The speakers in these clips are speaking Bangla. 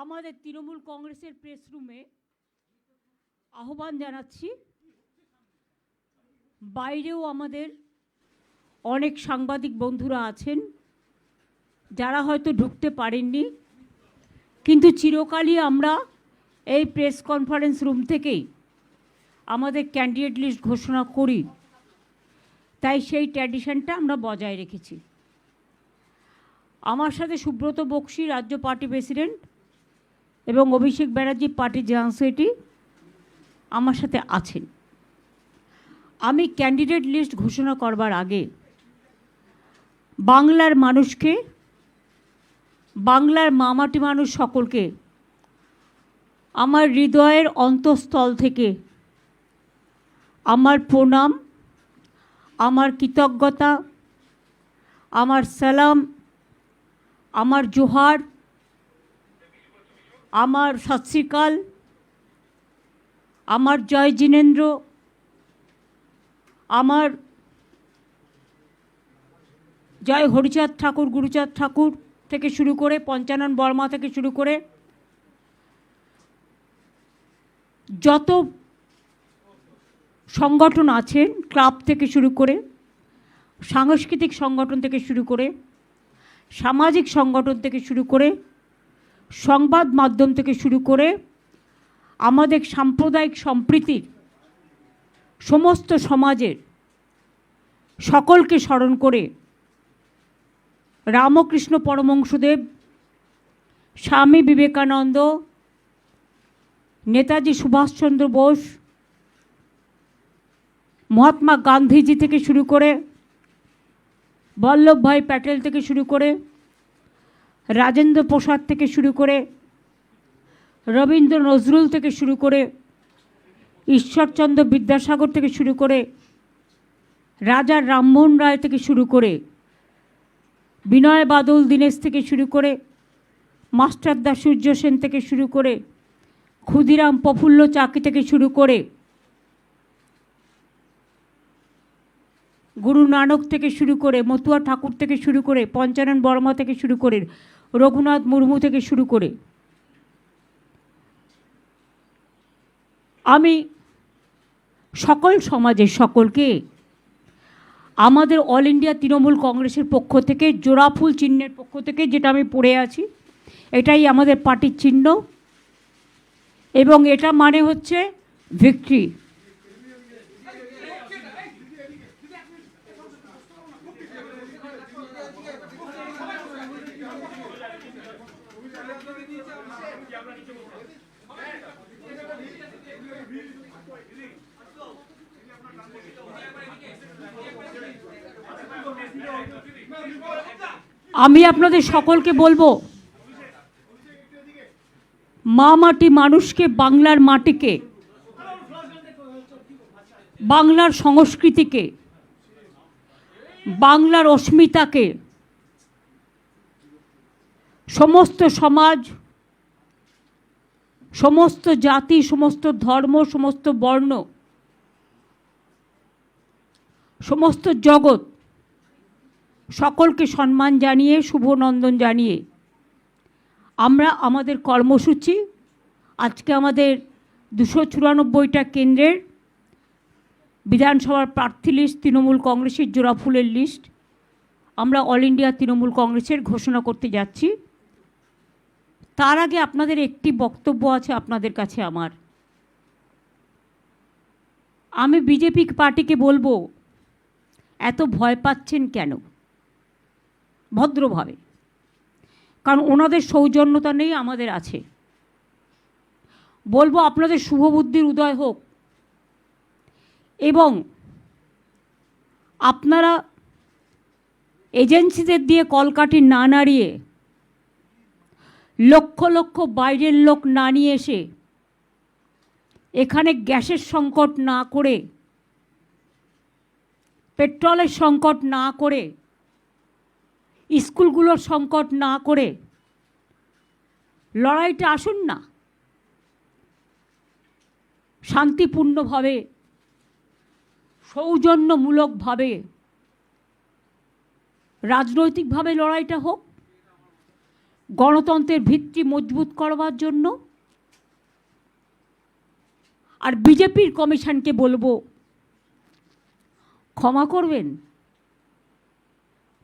আমাদের তৃণমূল কংগ্রেসের প্রেস রুমে আহ্বান জানাচ্ছি। বাইরেও আমাদের অনেক সাংবাদিক বন্ধুরা আছেন যারা হয়তো ঢুকতে পারেননি, কিন্তু চিরকালই আমরা এই প্রেস কনফারেন্স রুম থেকেই আমাদের ক্যান্ডিডেট লিস্ট ঘোষণা করি, তাই সেই ট্র্যাডিশনটা আমরা বজায় রেখেছি। আমার সাথে সুব্রত বক্সি, রাজ্য পার্টি প্রেসিডেন্ট, এবং Abhishek Banerjee, party general secretary, আমার সাথে আছেন। আমি ক্যান্ডিডেট লিস্ট ঘোষণা করবার আগে বাংলার মানুষকে, বাংলার মামাটি মানুষ সকলকে আমার হৃদয়ের অন্তঃস্থল থেকে আমার প্রণাম, আমার কৃতজ্ঞতা, আমার সালাম, আমার জোহার, আমার সত শ্রী আকাল, আমার জয় জিনেন্দ্র, আমার জয় হরিচাঁদ ঠাকুর, গুরুচাঁদ ঠাকুর থেকে শুরু করে পঞ্চানন বর্মা থেকে শুরু করে যত সংগঠন আছেন, ক্লাব থেকে শুরু করে সাংস্কৃতিক সংগঠন থেকে শুরু করে সামাজিক সংগঠন থেকে শুরু করে সংবাদ মাধ্যম থেকে শুরু করে আমাদের সাম্প্রদায়িক সম্প্রীতির সমস্ত সমাজের সকলকে স্মরণ করে রামকৃষ্ণ পরমহংসদেব, স্বামী বিবেকানন্দ, নেতাজি সুভাষচন্দ্র বোস, মহাত্মা গান্ধীজি থেকে শুরু করে বল্লভভাই প্যাটেল থেকে শুরু করে রাজেন্দ্র প্রসাদ থেকে শুরু করে রবীন্দ্র নজরুল থেকে শুরু করে ঈশ্বরচন্দ্র বিদ্যাসাগর থেকে শুরু করে রাজা রামমোহন রায় থেকে শুরু করে বিনয় বাদল দীনেশ থেকে শুরু করে মাস্টারদা সূর্য সেন থেকে শুরু করে ক্ষুদিরাম প্রফুল্ল চাকি থেকে শুরু করে গুরু নানক থেকে শুরু করে মতুয়া ঠাকুর থেকে শুরু করে পঞ্চানন বর্মা থেকে শুরু করে রঘুনাথ মুর্মু থেকে শুরু করে আমি সকল সমাজের সকলকে আমাদের অল ইন্ডিয়া তৃণমূল কংগ্রেসের পক্ষ থেকে জোড়াফুল চিহ্নের পক্ষ থেকে, যেটা আমি পড়ে আছি, এটাই আমাদের পার্টির চিহ্ন এবং এটা মানে হচ্ছে ভিক্টরি। আমি আপনাদের সকলকে বলবো, মা মাটি মানুষকে, বাংলার মাটিকে, বাংলার সংস্কৃতিকে, বাংলার অস্মিতাকে সমস্ত সমাজ, সমস্ত জাতি, সমস্ত ধর্ম, সমস্ত বর্ণ, সমস্ত জগৎ সকলকে সম্মান জানিয়ে, শুভনন্দন জানিয়ে আমরা আমাদের কর্মসূচি, আজকে আমাদের 294টা কেন্দ্রের বিধানসভার প্রার্থী লিস্ট, তৃণমূল কংগ্রেসের জোড়াফুলের লিস্ট আমরা অল ইন্ডিয়া তৃণমূল কংগ্রেসের ঘোষণা করতে যাচ্ছি। তার আগে আপনাদের একটি বক্তব্য আছে আপনাদের কাছে আমার। আমি বিজেপি পার্টিকে বলবো, এত ভয় পাচ্ছেন কেন? ভদ্রভাবে, কারণ ওনাদের সৌজন্যতা নেই, আমাদের আছে। বলবো আপনাদের শুভবুদ্ধির উদয় হোক এবং আপনারা এজেন্সিদের দিয়ে কলকাঠি না নাড়িয়ে, লক্ষ লক্ষ বাইরের লোক না নিয়ে এসে, এখানে গ্যাসের সংকট না করে, পেট্রোলের সংকট না করে, স্কুলগুলোর সংকট না করে লড়াইটা আসুন না, শান্তিপূর্ণভাবে, সৌজন্যমূলকভাবে, রাজনৈতিকভাবে লড়াইটা হোক। গণতন্ত্রের ভিত্তি মজবুত করবার জন্য। আর বিজেপির কমিশনকে বলবো, ক্ষমা করবেন,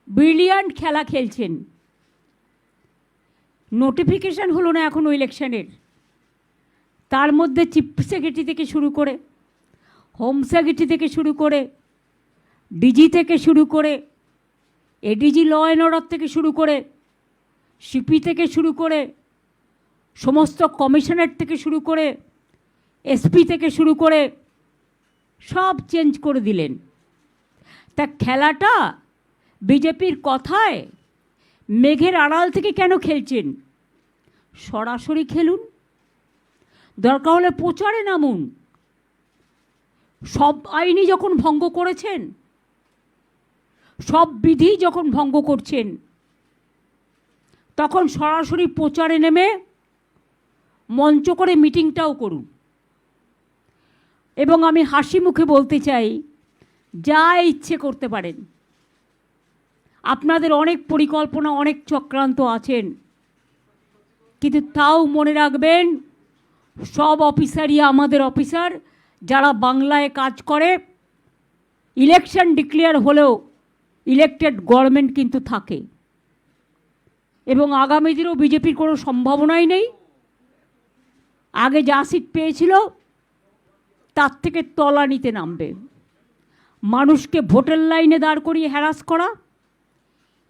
ব্রিলিয়ান্ট খেলা খেলছেন। নোটিফিকেশন হলো না এখনো ইলেকশনের, তার মধ্যে চিফ সেক্রেটারি থেকে শুরু করে, হোম সেক্রেটারি থেকে শুরু করে, ডিজি থেকে শুরু করে, এডিজি ল অ্যান্ড অর্ডার থেকে শুরু করে, সিপি থেকে শুরু করে, সমস্ত কমিশনার থেকে শুরু করে, এসপি থেকে শুরু করে সব চেঞ্জ করে দিলেন। তা খেলাটা বিজেপির কথায় মেঘের আড়াল থেকে কেন খেলছেন? সরাসরি খেলুন, দরকার হলে প্রচারে নামুন। সব আইনই যখন ভঙ্গ করেছেন, সব বিধি যখন ভঙ্গ করছেন, তখন সরাসরি প্রচারে নেমে মঞ্চ করে মিটিংটাও করুন। এবং আমি হাসি মুখে বলতে চাই, যা ইচ্ছে করতে পারেন, আপনাদের অনেক পরিকল্পনা, অনেক চক্রান্ত আছেন, কিন্তু তাও মনে রাখবেন, সব অফিসারই আমাদের অফিসার, যারা বাংলায় কাজ করে। ইলেকশন ডিক্লেয়ার হলেও ইলেক্টেড গভর্নমেন্ট কিন্তু থাকে, এবং আগামী দিনেও বিজেপির কোনো সম্ভাবনাই নেই। আগে যা সিট পেয়েছিল তার থেকে তলানিতে নামবে। মানুষকে ভোটের লাইনে দাঁড় করিয়ে হ্যারাস করা,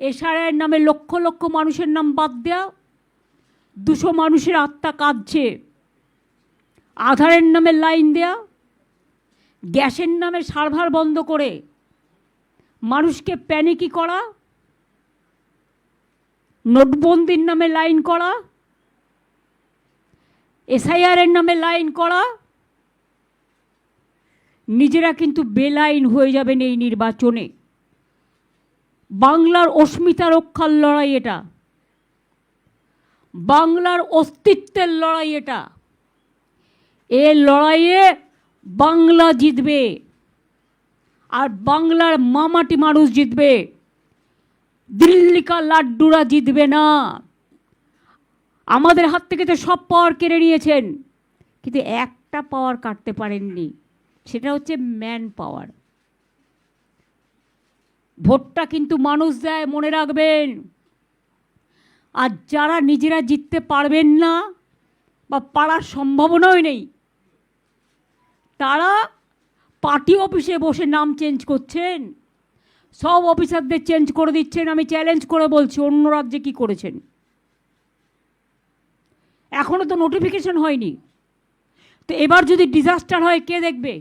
এসআইআর নামে লক্ষ লক্ষ মানুষের নাম বাদ দেওয়া, 200 মানুষের আত্মা কাঁদছে, আধারের নামে লাইন দেয়া, গ্যাসের নামে সার্ভার বন্ধ করে মানুষকে প্যানিকি করা, নোটবন্দির নামে লাইন করা, এসআইআরের নামে লাইন করা। নিজেরা কিন্তু বেলাইন হয়ে যাবেন এই নির্বাচনে। বাংলার অস্মিতা রক্ষার লড়াই এটা, বাংলার অস্তিত্বের লড়াই এটা। এই লড়াইয়ে বাংলা জিতবে, আর বাংলার মামাটি মানুষ জিতবে। দিল্লিকা লাড্ডুরা জিতবে না। আমাদের হাত থেকে তো সব পাওয়ার কেড়ে নিয়েছেন, কিন্তু একটা পাওয়ার কাটতে পারেননি, সেটা হচ্ছে ম্যান পাওয়ার। ভোটটা কিন্তু মানুষ দেয়, মনে রাখবেন। আর যারা নিজেরা জিততে পারবেন না বা পারার সম্ভাবনাই নেই, তারা পার্টি অফিসে বসে নাম চেঞ্জ করছেন, সব অফিসারদের চেঞ্জ করে দিচ্ছেন। আমি চ্যালেঞ্জ করে বলছি, অন্য রাজ্যে কী করেছেন? এখনও তো নোটিফিকেশন হয়নি। তো এবার যদি ডিজাস্টার হয়, কে দেখবে?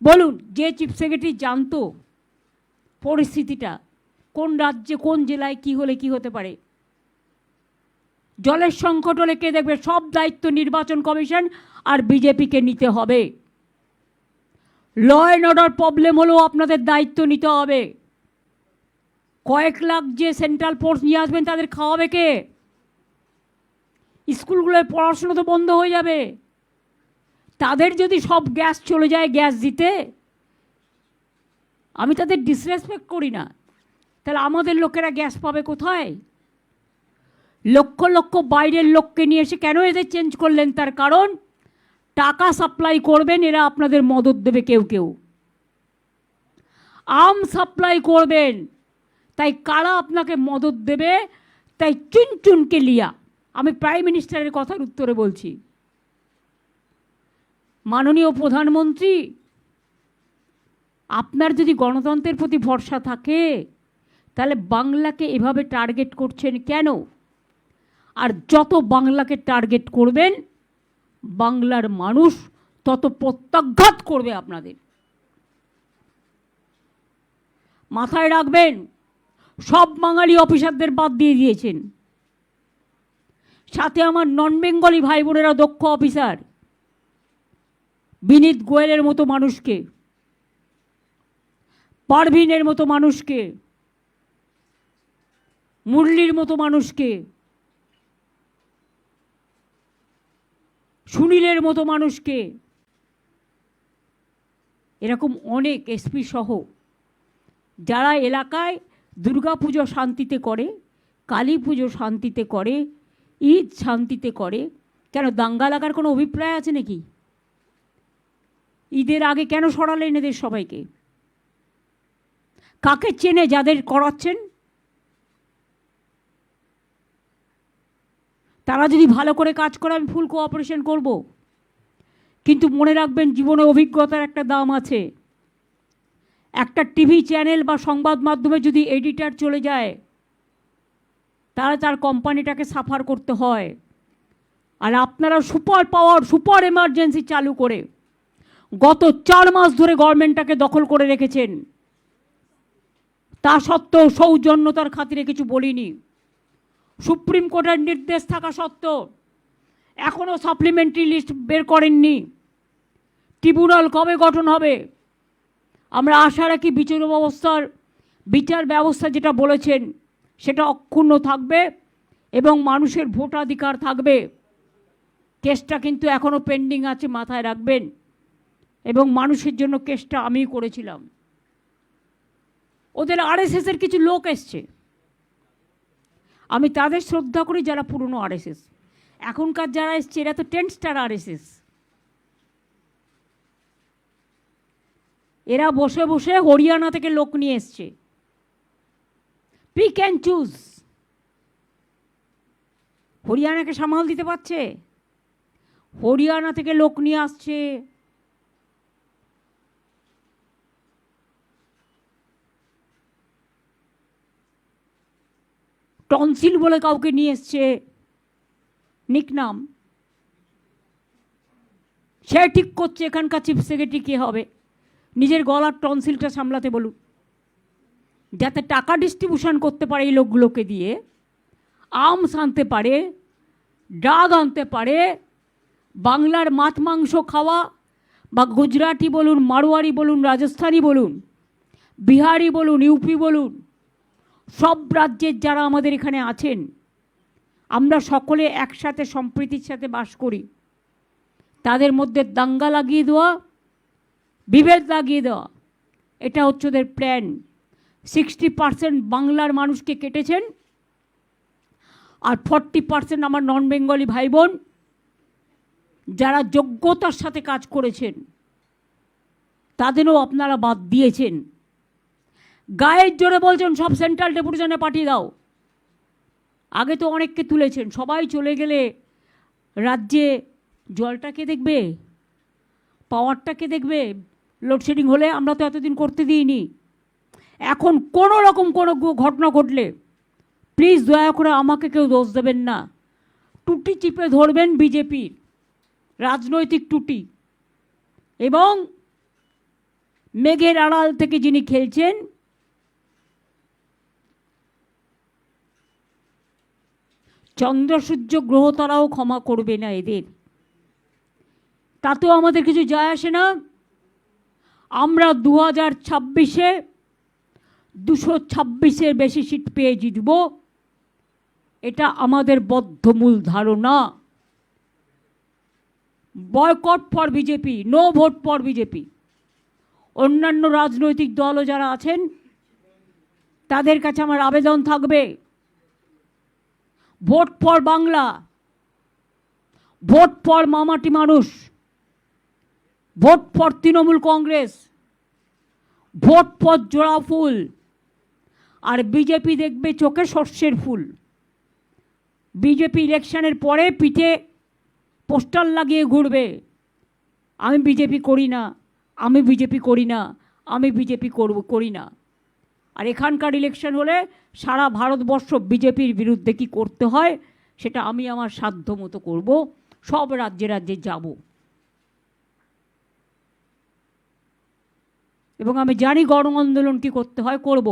বলুন। যে চিফ সেক্রেটারি জানতো পরিস্থিতিটা, কোন রাজ্যে কোন জেলায় কি হলে কি হতে পারে, জলের সংকট হলে কে দেখবে? সব দায়িত্ব নির্বাচন কমিশন আর বিজেপিকে নিতে হবে। ল অ্যান্ড অর্ডার প্রবলেম হলেও আপনাদের দায়িত্ব নিতে হবে। কয়েক লাখ যে সেন্ট্রাল ফোর্স নিয়ে আসবেন, তাদের খাওয়াবে কে? স্কুলগুলোয় পড়াশোনা তো বন্ধ হয়ে যাবে। তাদের যদি সব গ্যাস চলে যায় গ্যাস দিতে, আমি তাদের ডিসরেসপেক্ট করি না, তাহলে আমাদের লোকেরা গ্যাস পাবে কোথায়? লক্ষ লক্ষ বাইরের লোককে নিয়ে এসে কেন এদের চেঞ্জ করলেন? তার কারণ, টাকা সাপ্লাই করবেন, এরা আপনাদের মদত দেবে। কেউ কেউ আম সাপ্লাই করবেন, তাই কারা আপনাকে মদত দেবে? তাই চুনচুনকে লিয়া। আমি প্রাইম মিনিস্টারের কথার উত্তরে বলছি, মাননীয় প্রধানমন্ত্রী, আপনার যদি গণতন্ত্রের প্রতি ভরসা থাকে, তাহলে বাংলাকে এভাবে টার্গেট করছেন কেন? আর যত বাংলাকে টার্গেট করবেন, বাংলার মানুষ তত প্রত্যাঘাত করবে আপনাদের। মাথায় রাখবেন, সব বাঙালি অফিসারদের বাদ দিয়ে দিয়েছেন, সাথে আমার নন বেঙ্গলি ভাই বোনেরা দক্ষ অফিসার, বিনীত গোয়েলের মতো মানুষকে, পারভিনের মতো মানুষকে, মুরলির মতো মানুষকে, সুনীলের মতো মানুষকে, এরকম অনেক এসপি সহ, যারা এলাকায় দুর্গাপুজো শান্তিতে করে, কালী পুজো শান্তিতে করে, ঈদ শান্তিতে করে, কেন দাঙ্গা লাগার কোনো অভিপ্রায় আছে নাকি? ঈদের আগে কেন সরালেন এদের সবাইকে? কাকে চেনে যাদের করাচ্ছেন? তারা যদি ভালো করে কাজ করে আমি ফুল কোঅপারেশন করব, কিন্তু মনে রাখবেন জীবনে অভিজ্ঞতার একটা দাম আছে। একটা টিভি চ্যানেল বা সংবাদ মাধ্যমে যদি এডিটর চলে যায় তাহলে তার কোম্পানিটাকে সাফার করতে হয়। আর আপনারা সুপার পাওয়ার, সুপার এমার্জেন্সি চালু করে গত 4 মাস ধরে গভর্নমেন্টটাকে দখল করে রেখেছেন। তা সত্ত্বেও সৌজন্যতার খাতিরে কিছু বলিনি। সুপ্রিম কোর্টের নির্দেশ থাকা সত্ত্বেও এখনও সাপ্লিমেন্টারি লিস্ট বের করেননি। ট্রিব্যুনাল কবে গঠন হবে? আমরা আশা রাখি বিচার ব্যবস্থা যেটা বলেছেন সেটা অক্ষুণ্ণ থাকবে এবং মানুষের ভোটাধিকার থাকবে। কেসটা কিন্তু এখনও পেন্ডিং আছে, মাথায় রাখবেন। এবং মানুষের জন্য কেসটা আমি করেছিলাম। ওদের আরএসএসের কিছু লোক এসছে, আমি তাদের শ্রদ্ধা করি যারা পুরনো আরএসএস। এখনকার যারা এসছে এরা তো 10 স্টার আরএসএস। এরা বসে বসে হরিয়ানা থেকে লোক নিয়ে এসছে। Pick and choose. হরিয়ানাকে সামাল দিতে পারছে? হরিয়ানা থেকে লোক নিয়ে আসছে। টনসিল বলে কাউকে নিয়ে এসছে, নিকনাম। সে ঠিক করছে এখানকার চিফ সেক্রেটারি কে হবে। নিজের গলার টনসিলটা সামলাতে বলুন, যাতে টাকা ডিস্ট্রিবিউশন করতে পারে এই লোকগুলোকে দিয়ে, আর্মস আনতে পারে, ড্রাগ আনতে পারে, বাংলার মাছ মাংস খাওয়া, বা গুজরাটি বলুন, মারোয়ারি বলুন, রাজস্থানি বলুন, বিহারি বলুন, ইউপি বলুন, সব রাজ্যের যারা আমাদের এখানে আছেন আমরা সকলে একসাথে সম্প্রীতির সাথে বাস করি। তাদের মধ্যে দাঙ্গা লাগিয়ে দেওয়া, বিভেদ লাগিয়ে দেওয়া, এটা হচ্ছে ওদের প্ল্যান। 60% বাংলার মানুষকে কেটেছেন, আর 40% আমার নন বেঙ্গলি ভাই বোন যারা যোগ্যতার সাথে কাজ করেছেন তাদেরও আপনারা বাদ দিয়েছেন। গায়ের জোরে বলছেন সব সেন্ট্রাল ডেপুটেশনে পাঠিয়ে দাও। আগে তো অনেককে তুলেছেন, সবাই চলে গেলে রাজ্যে জলটাকে দেখবে, পাওয়ারটাকে দেখবে। লোডশেডিং হলে আমরা তো এতদিন করতে দিইনি। এখন কোনো রকম কোনো ঘটনা ঘটলে প্লিজ দয়া করে আমাকে কেউ দোষ দেবেন না। টুটি চিপে ধরবেন বিজেপির রাজনৈতিক টুটি। এবং মেঘের আড়াল থেকে যিনি খেলছেন চন্দ্র সূর্য গ্রহ তারাও ক্ষমা করবে না এদের। তাতেও আমাদের কিছু যায় আসে না। আমরা 2026-এ 226-এর বেশি সিট পেয়ে জিতব, এটা আমাদের বদ্ধমূল ধারণা। Boycott for BJP, no vote for BJP. অন্যান্য রাজনৈতিক দলও যারা আছেন তাদের কাছে আমার আবেদন থাকবে, vote for Bangla, vote for মামাটি মানুষ, vote for Trinamool Congress, vote for জোড়া ফুল। আর বিজেপি দেখবে চোখে সর্ষের ফুল। বিজেপি ইলেকশনের পরে পিঠে পোস্টার লাগিয়ে ঘুরবে, আমি বিজেপি করি না, আমি বিজেপি করি না, আমি বিজেপি করি না। আর এখানকার ইলেকশন হলে সারা ভারতবর্ষ বিজেপির বিরুদ্ধে কি করতে হয় সেটা আমি আমার সাধ্য মতো করব, সব রাজ্যে রাজ্যে যাব। এবং আমি জানি গণ আন্দোলন কী করতে হয়, করব।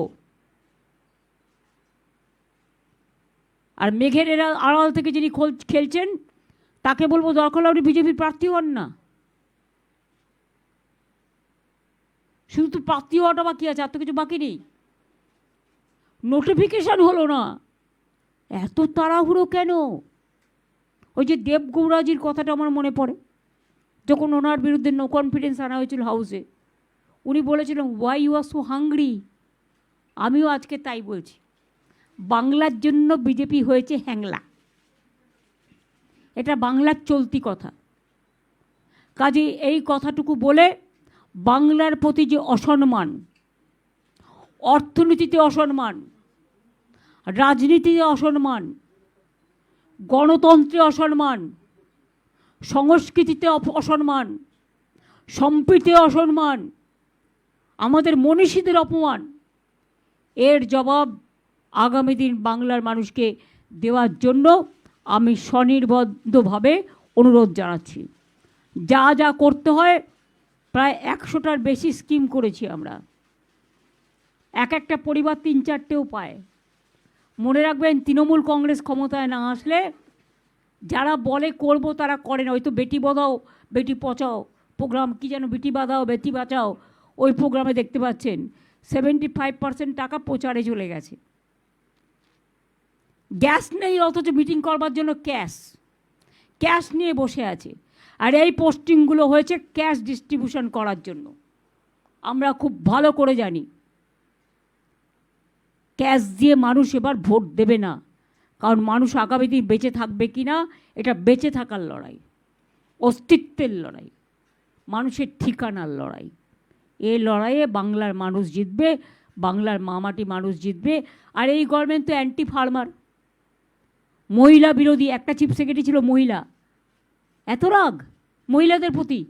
আর মেঘের এরা আড়াল থেকে যিনি খেলছেন তাকে বলবো দরকার হলে আপনি বিজেপির প্রার্থী হন না। শুধু তো প্রার্থী হওয়াটা বাকি আছে, আর তো কিছু বাকি নেই। নোটিফিকেশান হলো না, এত তাড়াহুড়ো কেন? ওই যে দেবগৌড়াজির কথাটা আমার মনে পড়ে, যখন ওনার বিরুদ্ধে নো কনফিডেন্স আনা হয়েছিল হাউসে, উনি বলেছিলেন why you are so hungry. আমিও আজকে তাই বলছি, বাংলার জন্য বিজেপি হয়েছে হ্যাংলা, এটা বাংলার চলতি কথা। কাজে এই কথাটুকু বলে বাংলার প্রতি যে অসম্মান, অর্থনীতিতে অসম্মান, রাজনীতিতে অসম্মান, গণতন্ত্রে অসম্মান, সংস্কৃতিতে অসম্মান, সম্প্রীতিতে অসম্মান, আমাদের মনীষীদের অপমান, এর জবাব আগামী দিন বাংলার মানুষকে দেওয়ার জন্য আমি স্বনির্বদ্ধভাবে অনুরোধ জানাচ্ছি। যা যা করতে হয় প্রায় 100টার বেশি স্কিম করেছি আমরা, এক একটা পরিবার 3-4টেও পায়। মনে রাখবেন, তৃণমূল কংগ্রেস ক্ষমতায় না আসলে যারা বলে করব তারা করে না। ওই তো বেটি বাঁচাও বেটি পচাও প্রোগ্রাম, কি যেন বেটি বাঁচাও বেটি বাঁচাও, ওই প্রোগ্রামে দেখতে পাচ্ছেন 75% টাকা প্রচারে চলে গেছে। গ্যাস নেই, অথচ মিটিং করবার জন্য ক্যাশ নিয়ে বসে আছে। আর এই পোস্টিংগুলো হয়েছে ক্যাশ ডিস্ট্রিবিউশন করার জন্য। আমরা খুব ভালো করে জানি ক্যাশ দিয়ে মানুষ এবার ভোট দেবে না, কারণ মানুষ আগামী দিন বেঁচে থাকবে কি না, এটা বেঁচে থাকার লড়াই, অস্তিত্বের লড়াই, মানুষের ঠিকানার লড়াই। এই লড়াইয়ে বাংলার মানুষ জিতবে, বাংলার মামাটি মানুষ জিতবে। আর এই গভর্নমেন্ট তো অ্যান্টি ফার্মার, মহিলা বিরোধী। একটা চিফ সেক্রেটারি ছিল মহিলা, এত রাগ মহিলাদের প্রতি।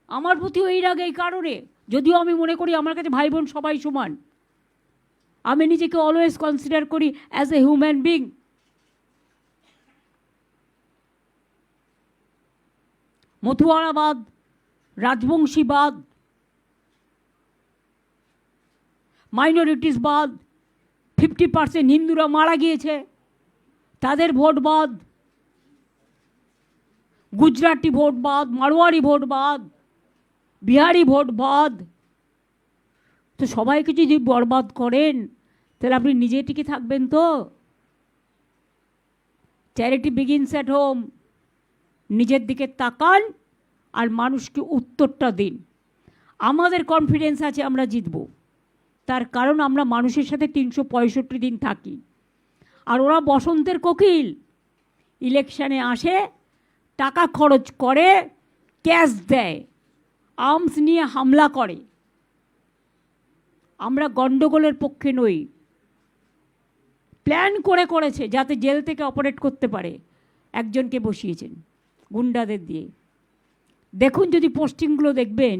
আমার প্রতিও এই রাগ এই কারণে, যদিও আমি মনে করি আমার কাছে ভাই বোন সবাই সমান, আমি নিজেকে অলওয়েজ কনসিডার করি অ্যাজ এ হিউম্যান বিং। মথুয়ারাবাদ, রাজবংশীবাদ, মাইনরিটিসবাদ, 50% হিন্দুরা মারা গিয়েছে তাদের ভোট বাদ, গুজরাটি ভোট বাদ, মারোয়ারি ভোট বাদ, বিহারি ভোট বাদ। তো সবাইকে যদি বরবাদ করেন তাহলে আপনি নিজে টিকে থাকবেন তো? Charity begins at home. নিজের দিকে তাকান আর মানুষকে উত্তরটা দিন। আমাদের কনফিডেন্স আছে আমরা জিতব, তার কারণ আমরা মানুষের সাথে 365 দিন থাকি। আর ওরা বসন্তের কোকিল, ইলেকশানে আসে, টাকা খরচ করে, ক্যাশ দেয়, আর্মস নিয়ে হামলা করে। আমরা গণ্ডগোলের পক্ষে নই। প্ল্যান করেছে যাতে জেল থেকে অপারেট করতে পারে, একজনকে বসিয়েছেন গুন্ডাদের দিয়ে। দেখুন যদি পোস্টিংগুলো দেখবেন,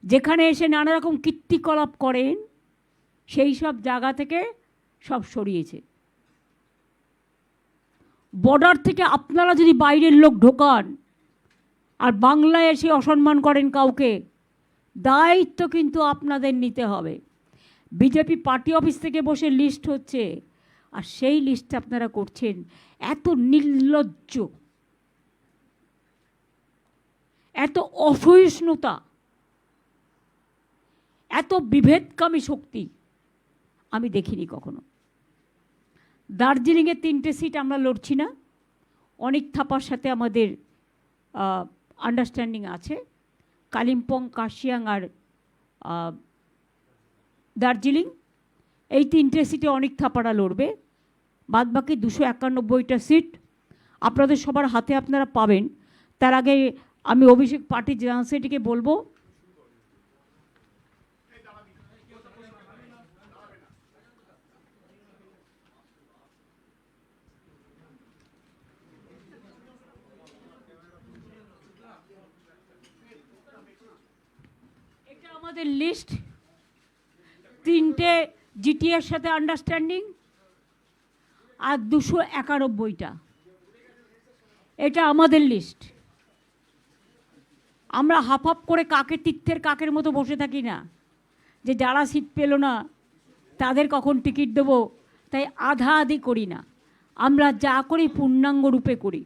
যেখানে এসে নানা রকম কীর্তিকলাপ করেন সেই সব জায়গা থেকে সব সরিয়েছে। বর্ডার থেকে আপনারা যদি বাইরের লোক ঢোকান আর বাংলায় এসে অসম্মান করেন কাউকে, দায়িত্ব কিন্তু আপনাদের নিতে হবে। বিজেপি পার্টি অফিস থেকে বসে লিস্ট হচ্ছে, আর সেই লিস্ট আপনারা করছেন। এত নির্লজ্জ, এত অসহিষ্ণুতা, এত বিভেদকামী শক্তি আমি দেখিনি কখনো। দার্জিলিংয়ে 3টে সিট আমরা লড়ছি না, অনেক থাপার সাথে আমাদের আন্ডারস্ট্যান্ডিং আছে। কালিম্পং, কার্শিয়াং আর দার্জিলিং, এই 3টে সিটে অনেক থাপারা লড়বে। বাদবাকি 291টা সিট আপনাদের সবার হাতে আপনারা পাবেন। তার আগে আমি অভিষেক পার্টি জেনারেল সেক্রেটারিকে বলবো, এটা আমাদের লিস্ট। 3টে জিটিএর সাথে আন্ডারস্ট্যান্ডিং আর 291টা, এটা আমাদের লিস্ট। আমরা হাফ হাফ করে কাকের তীর্থের কাকের মতো বসে থাকি না, যে যারা সিট পেল না তাদের কখন টিকিট দেবো, তাই আধা আধি করি না। আমরা যা করি পূর্ণাঙ্গ রূপে করি।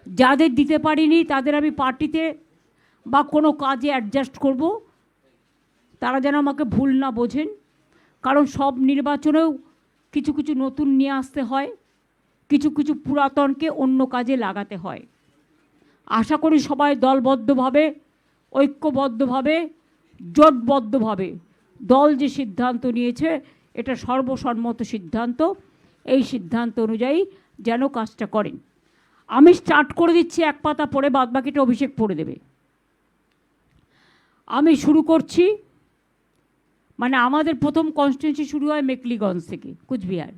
যাদের দিতে পারিনি তাদের আমি পার্টিতে বা কোনো কাজে অ্যাডজাস্ট করব, তারা যেন আমাকে ভুল না বোঝেন। কারণ সব নির্বাচনেও কিছু কিছু নতুন নিয়ে আসতে হয়, কিছু কিছু পুরাতনকে অন্য কাজে লাগাতে হয়। আশা করি সবাই দলবদ্ধভাবে, ঐক্যবদ্ধভাবে, জোটবদ্ধভাবে দল যে সিদ্ধান্ত নিয়েছে এটা সর্বসম্মত সিদ্ধান্ত। এই সিদ্ধান্ত অনুযায়ী যেন কাজটা করেন। আমি স্টার্ট করে দিচ্ছি, এক পাতা পড়ে, বাদবাকিটা অভিষেক পড়ে দেবে। আমি শুরু করছি, মানে আমাদের প্রথম কনস্টিটিউয়েন্সি শুরু হয় মেকলিগঞ্জ থেকে, Coochbehar.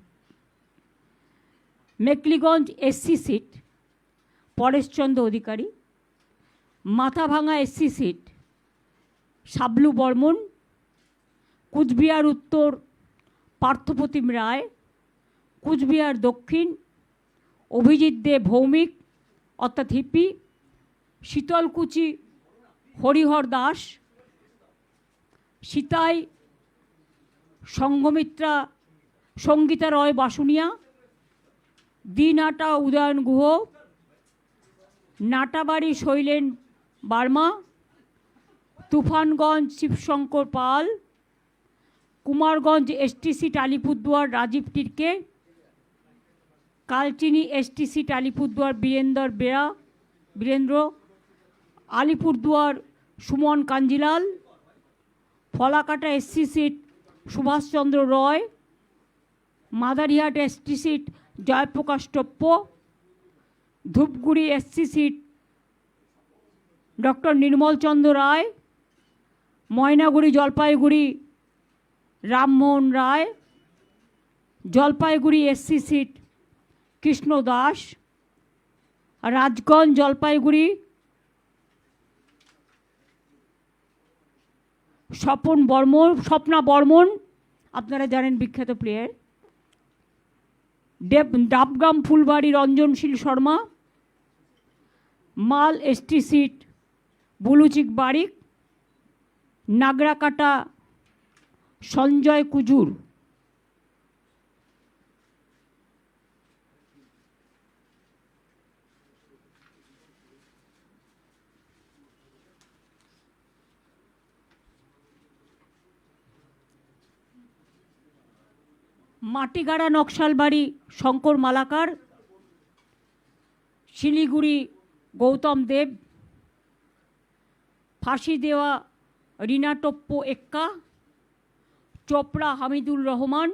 Mekliganj SC seat Pareshchandra Adhikari, Mathabhanga SC seat Shablu Barman, Coochbehar Uttar Parthapratim Roy, Coochbehar Dakshin Abhijit De Bhowmik অর্থাৎ হিপি, শীতলকুচি হরিহর দাস, সীতাই সংঘমিত্রা সঙ্গীতা রয় বাসুনিয়া, দিনহাটা উদয়ন গুহ, নাটাবাড়ি শৈলেন বার্মা, তুফানগঞ্জ শিবশঙ্কর পাল, কুমারগঞ্জ এসটিসি আলিপুরদুয়ার রাজীব টিরকে, কালচিনি এসটিসি Alipurduar Birendra, Alipurduar Suman Kanjilal, Falakata SC seat Subhashchandra Roy, Madarihat ST seat Jayprakash Toppo, Dhupguri SC seat doctor Nirmalchandra রায়, ময়নাগুড়ি জলপাইগুড়ি রামমোহন রায়, জলপাইগুড়ি এসসি সিট কৃষ্ণ দাস, রাজগঞ্জ জলপাইগুড়ি স্বপ্না বর্মন, আপনারা জানেন বিখ্যাত প্লেয়ার, ডাবগ্রাম ফুলবাড়ি রঞ্জনশীল শর্মা, মাল এসটি সিট বুলুচিক বারিক, নাগরাকাটা সঞ্জয় কুজুর। মাটিগাড়া নকশালবাড়ি শঙ্কর মালাকার, শিলিগুড়ি গৌতম দেব, ফাঁসি দেওয়া রিনা টপ্প এক্কা, চোপড়া হামিদুল রহমান,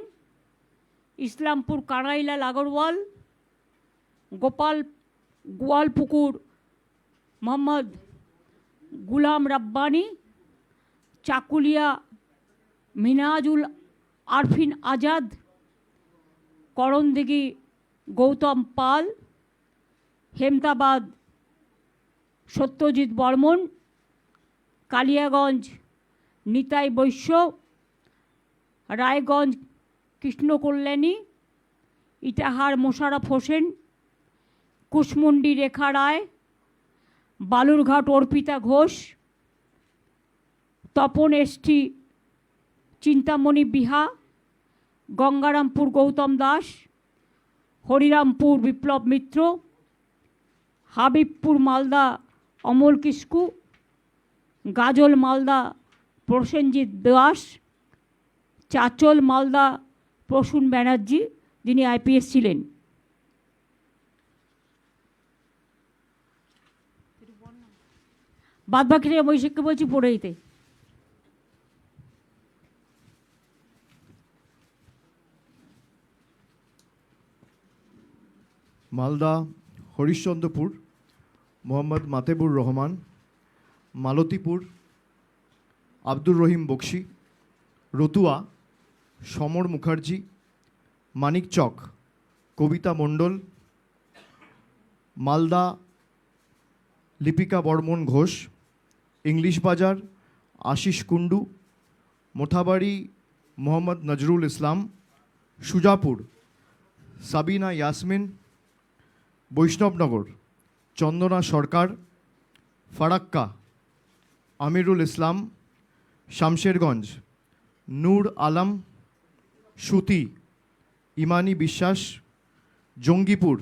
ইসলামপুর কানাইলাল আগরওয়াল, গোয়ালপুকুর মোহাম্মদ গুলাম রাব্বানি, চাকুলিয়া মিনাজুল আরফিন আজাদ, করণদিঘি গৌতম পাল, হেমতাবাদ সত্যজিৎ বর্মন, কালিয়াগঞ্জ নিতাই বৈশ্য, রায়গঞ্জ কৃষ্ণকল্যাণী, ইটাহার মোশাররফ হোসেন, কুশমুন্ডি রেখা রায়, বালুরঘাট অর্পিতা ঘোষ, তপন এসটি চিন্তামণি বিহা, গঙ্গারামপুর গৌতম দাস, হরিরামপুর বিপ্লব মিত্র, হাবিবপুর মালদা অমল কিস্কু, গাজল মালদা প্রসেনজিৎ দাস, চাচল মালদা প্রসূন ব্যানার্জি, যিনি আইপিএস ছিলেন। বাদবাকিটা অভিষেককে বলছি পড়ে দিতে। মালদা হরিশ্চন্দ্রপুর মোহাম্মদ মাতেবুর রহমান, মালতীপুর আব্দুর রহিম বক্সি, রতুয়া সমর মুখার্জি, মানিকচক কবিতা মণ্ডল, মালদা লিপিকা বর্মন ঘোষ, ইংলিশ বাজার আশিস কুণ্ডু, মোথাবাড়ি মোহাম্মদ নজরুল ইসলাম, সুজাপুর সাবিনা ইয়াসমিন, বৈষ্ণবনগর চন্দনা সরকার, ফারাক্কা আমিরুল ইসলাম, শামশেরগঞ্জ নূর আলম, সুতি ইমানি বিশ্বাস, জঙ্গিপুর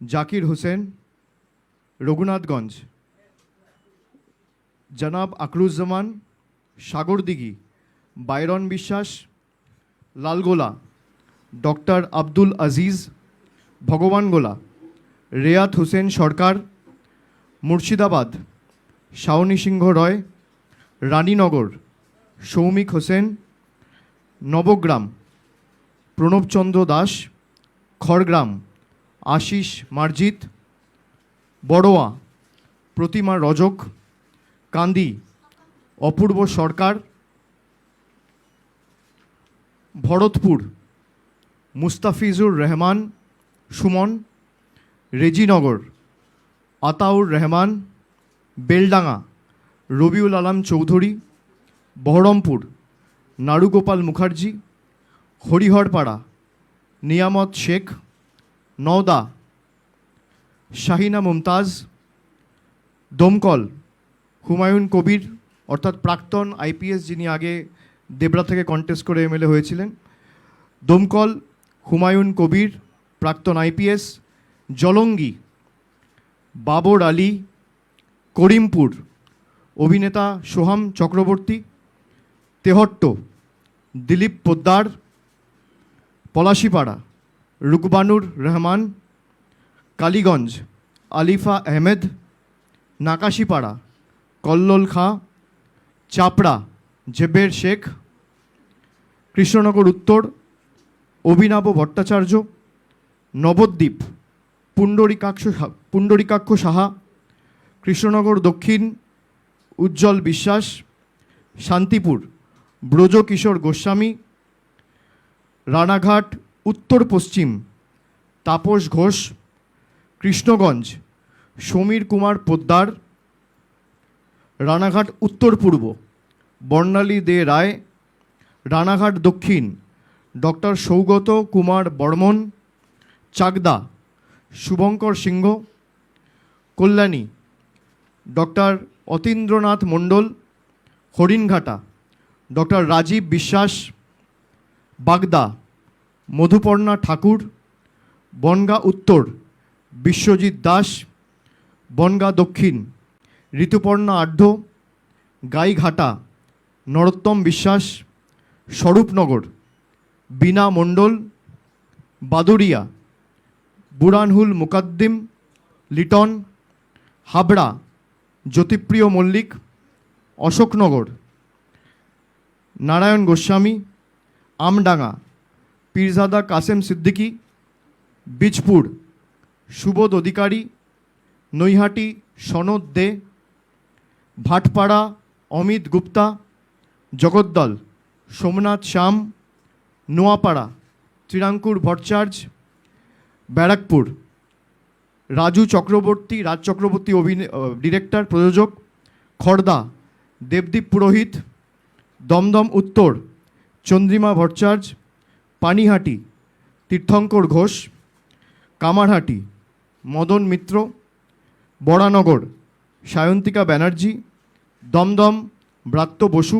জাকির হোসেন, রঘুনাথগঞ্জ জনাব আকরুজ্জামান, সাগরদিঘি বাইরন বিশ্বাস, লালগোলা ডক্টর আব্দুল আজিজ, ভগবানগোলা রেয়াত হোসেন সরকার, মুর্শিদাবাদ শাওনি সিংহ রয়, রানীনগর সৌমিক হোসেন, নবগ্রাম প্রণবচন্দ্র দাস, খড়গ্রাম আশিস মার্জিত, বড়োয়া প্রতিমা রজক, কান্দি অপূর্ব সরকার, ভরতপুর মুস্তাফিজুর রহমান সুমন, রেজিনগর আতাউর রহমান, বেলডাঙ্গা রবিউল আলম চৌধুরী, বহরমপুর নারুগোপাল মুখার্জি, হরিহরপাড়া নিয়ামত শেখ, নওদা শাহিনা মুমতাজ, দমকল হুমায়ুন কবির অর্থাৎ প্রাক্তন আইপিএস, যিনি আগে দেবরা থেকে কন্টেস্ট করে এমএলএ হয়েছিলেন, দমকল হুমায়ুন কবির প্রাক্তন আইপিএস, জলঙ্গি বাবর আলী, করিমপুর অভিনেতা সোহাম চক্রবর্তী, তেহট্ট দিলীপ পোদ্দার, পলাশিপাড়া রুকবানুর রহমান, কালীগঞ্জ আলিফা আহমেদ, নাকাশিপাড়া কল্লোল খাঁ, চাপড়া জেবের শেখ, কৃষ্ণনগর উত্তর অভিনব ভট্টাচার্য, নবদ্বীপ পুণ্ডরিকাক্ষ সাহা, কৃষ্ণনগর দক্ষিণ উজ্জ্বল বিশ্বাস, শান্তিপুর ব্রজকিশোর গোস্বামী, রানাঘাট উত্তর পশ্চিম তাপস ঘোষ, কৃষ্ণগঞ্জ সমীর কুমার পোদ্দার, রানাঘাট উত্তর পূর্ব বর্ণালী দে রায়, রানাঘাট দক্ষিণ ডক্টর সৌগত কুমার বর্মন, চাকদা শুভঙ্কর সিংহ, কল্যাণী ডক্টর অতীন্দ্রনাথ মণ্ডল, হরিণঘাটা ডক্টর রাজীব বিশ্বাস, বাগদা মধুপর্ণা ঠাকুর, বনগাঁ উত্তর বিশ্বজিৎ দাস, বনগাঁ দক্ষিণ ঋতুপর্ণা আঢ্য, গাইঘাটা নরোত্তম বিশ্বাস, স্বরূপনগর বীণা মণ্ডল, বাদুরিয়া বুরানহুল মুকাদ্দিম লিটন, হাবড়া জ্যোতিপ্রিয় মল্লিক, অশোকনগর নারায়ণ গোস্বামী, আমডাঙ্গা পীরজাদা কাসেম সিদ্দিকী, বীজপুর সুবোধ অধিকারী, নৈহাটি সনদ দে, ভাটপাড়া অমিত গুপ্তা, জগদ্দল সোমনাথ শ্যাম, নোয়াপাড়া ত্রিরাঙ্কুর ভট্টাচার্য, ব্যারাকপুর রাজ চক্রবর্তী ডিরেক্টর প্রযোজক, খড়দা দেবদীপ পুরোহিত, দমদম উত্তর চন্দ্রিমা ভট্টাচার্য, পানিহাটি তীর্থঙ্কর ঘোষ, কামারহাটি মদন মিত্র, বরানগর সায়ন্তিকা ব্যানার্জি, দমদম ব্রাত্য বসু,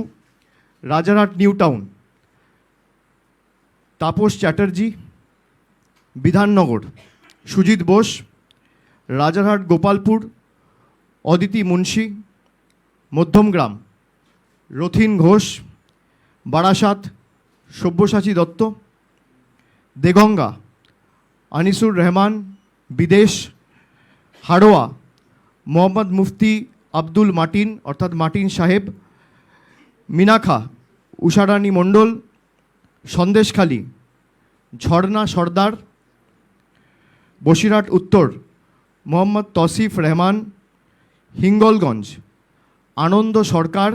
রাজারহাট নিউ টাউন তাপস চ্যাটার্জি, বিধাননগর সুজিত বোস, রাজারহাট গোপালপুর অদিতি মুন্সি, মধ্যমগ্রাম রথিন ঘোষ, বারাসাত সব্যসাচী দত্ত, দেগঙ্গা আনিসুর রহমান, বিদেশ হাড়োয়া মোহাম্মদ মুফতি আব্দুল মাটিন অর্থাৎ মাটিন সাহেব, মিনাখা উষারানী মণ্ডল, সন্দেশখালী ঝর্ণা সর্দার, বসিরহাট উত্তর মোহাম্মদ তসিফ রহমান, হিঙ্গলগঞ্জ আনন্দ সরকার,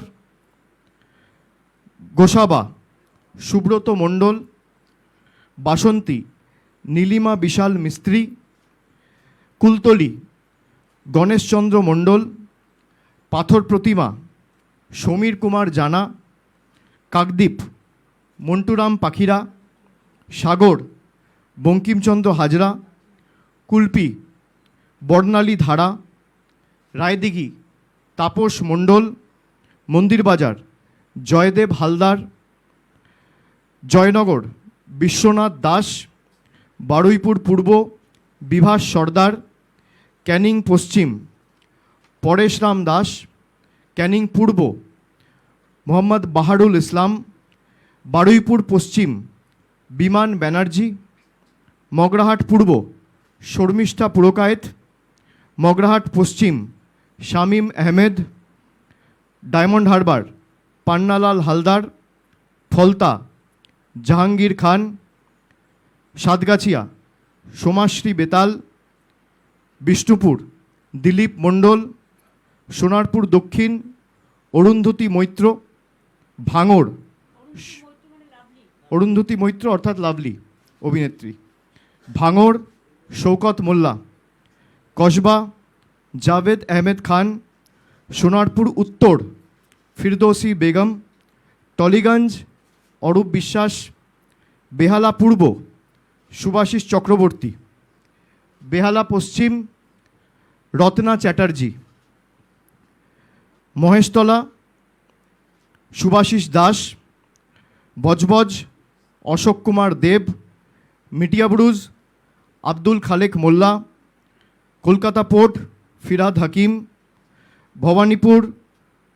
গোসাবা সুব্রত মণ্ডল, বাসন্তী নীলিমা বিশাল মিস্ত্রি, কুলতলি গণেশচন্দ্র মণ্ডল, পাথর প্রতিমা সমীর কুমার জানা, কাকদ্বীপ মন্টুরাম পাখিরা, সাগর বঙ্কিমচন্দ্র হাজরা, কুলপি বর্ণালী ধারা, রায়দিঘি তাপস মণ্ডল, মন্দিরবাজার জয়দেব হালদার, জয়নগর বিশ্বনাথ দাস, বারুইপুর পূর্ব বিভাস সর্দার, ক্যানিং পশ্চিম পরেশরাম দাস, ক্যানিং পূর্ব মোহাম্মদ বাহারুল ইসলাম, বারুইপুর পশ্চিম বিমান ব্যানার্জি, মগরাহাট পূর্ব শর্মিষ্ঠা পুরকায়েত, মগরাহাট পশ্চিম শামীম আহমেদ, ডায়মন্ড হারবার পান্নালাল হালদার, ফলতা জাহাঙ্গীর খান। সাতগাছিয়া সোমাশ্রী বেতাল। বিষ্ণুপুর দিলীপ মণ্ডল। সোনারপুর দক্ষিণ অরুন্ধতী মৈত্র। ভাঙড় অরুন্ধতী মৈত্র অর্থাৎ লাভলি অভিনেত্রী। ভাঙড় শৌকত মোল্লা। কসবা জাভেদ আহমেদ খান। সোনারপুর উত্তর ফিরদৌসি বেগম। টলিগঞ্জ অরূপ বিশ্বাস। বেহালা পূর্ব সুভাষিস চক্রবর্তী। বেহালা পশ্চিম রত্না চ্যাটার্জি। মহেশতলা সুভাষিস দাস। বজবজ অশোক কুমার দেব। মিটিয়াবুরুজ আব্দুল খালেক মোল্লা। কলকাতা পোর্ট ফিরহাদ হাকিম। ভবানীপুর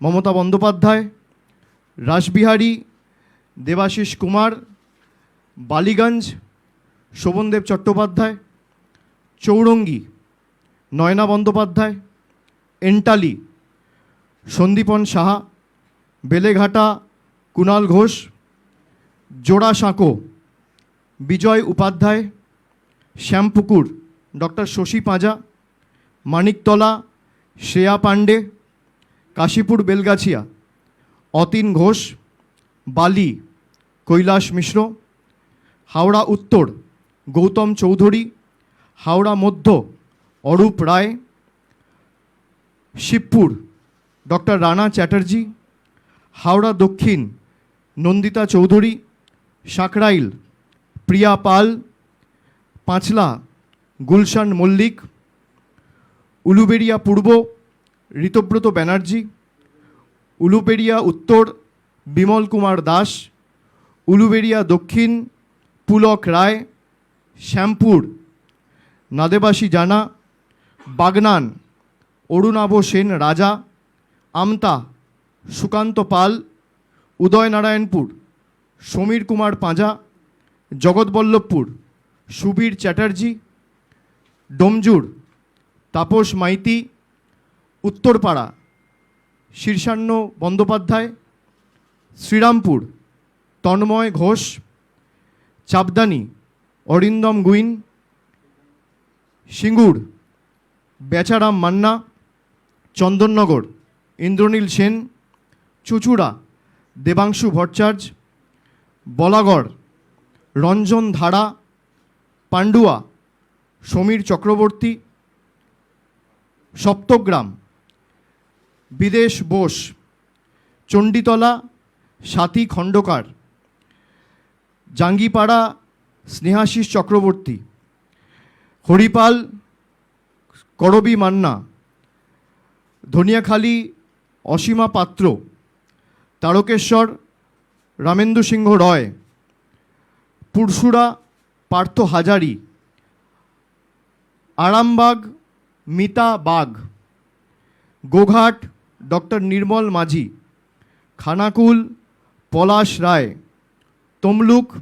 মমতা বন্দ্যোপাধ্যায়। রাসবিহারী দেবাশিস কুমার। বালিগঞ্জ শোভনদেব চট্টোপাধ্যায়। চৌরঙ্গি নয়না বন্দ্যোপাধ্যায়। এন্টালি সন্দীপন সাহা। বেলেঘাটা কুণাল ঘোষ। জোড়াসাঁকো বিজয় উপাধ্যায়। শ্যামপুকুর ডক্টর শশী পাঁজা। মানিকতলা শ্রেয়া পাণ্ডে। কাশীপুর বেলগাছিয়া অতীন ঘোষ। বালি কৈলাস মিশ্র। হাওড়া উত্তর গৌতম চৌধুরী। হাওড়া মধ্য অরূপ রায়। শিবপুর ডক্টর রানা চ্যাটার্জি। হাওড়া দক্ষিণ নন্দিতা চৌধুরী। সাকরাইল প্রিয়া পাল। পাঁচলা গুলশান মল্লিক। উলুবেড়িয়া পূর্ব ঋতব্রত ব্যানার্জি। উলুবেড়িয়া উত্তর বিমল কুমার দাস। উলুবেড়িয়া দক্ষিণ পুলক রায়। শ্যামপুর নাদেবাসী জানা। বাগনান অরুণাভ সেন রাজা। আমতা সুকান্ত পাল। উদয়নারায়ণপুর সমীর কুমার পাঁজা। জগৎবল্লভপুর সুবীর চ্যাটার্জি। ডোমজুর তাপস মাইতি। উত্তরপাড়া শীর্ষান্ন বন্দ্যোপাধ্যায়। শ্রীরামপুর তন্ময় ঘোষ। চাপদানি অরিন্দম গুইন। সিঙ্গুর বেচারাম মান্না। চন্দননগর ইন্দ্রনীল সেন। চুচুড়া দেবাংশু ভট্টাচার্য। বলাগড় রঞ্জন ধারা। পান্ডুয়া সমীর চক্রবর্তী। সপ্তগ্রাম বিদেশ বোস। চণ্ডীতলা সাথী খণ্ডকার। জাঙ্গিপাড়া স্নেহাশিস চক্রবর্তী। হরিপাল করবী মান্না। ধনিয়াখালী অসীমা পাত্র। তারকেশ্বর রামেন্দু সিংহ রয়। পুরসুরা পার্থ হাজারি। আরামবাগ মিতা বাগ। গোঘাট ডক্টর নির্মল মাঝি। খানাকুল পলাশ রায়। তমলুক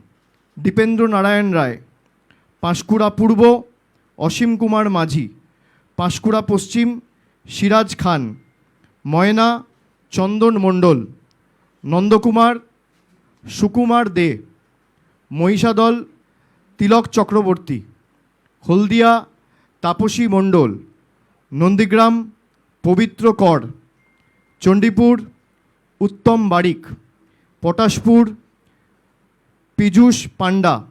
দীপেন্দ্র নারায়ণ রায়। পাঁশকুড়া পূর্ব অসীম কুমার মাঝি। পাঁশকুড়া পশ্চিম সিরাজ খান। ময়না চন্দন মণ্ডল। নন্দকুমার সুকুমার দে। মহিষাদল তিলক চক্রবর্তী। হলদিয়া তাপসী মণ্ডল। নন্দীগ্রাম পবিত্র কর। চণ্ডীপুর উত্তম বারিক। পটাশপুর পীযূষ পান্ডা।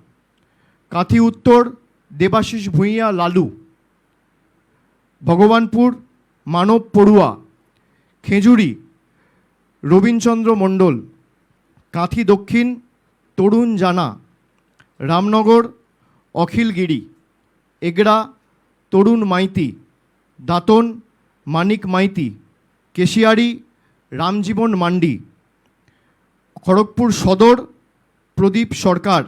কাঁথি উত্তর দেবাশিস ভূঁইয়া লালু। ভগবানপুর মানব পড়ুয়া। খেজুরি রবীনচন্দ্র মণ্ডল। কাঁথি দক্ষিণ তরুণ জানা। রামনগর অখিল গিরি। এগড়া তরুণ মাইতি। দাঁতন মানিক মাইতি। কেশিয়ারি রামজীবন মান্ডি। খড়গপুর সদর প্রদীপ সরকার।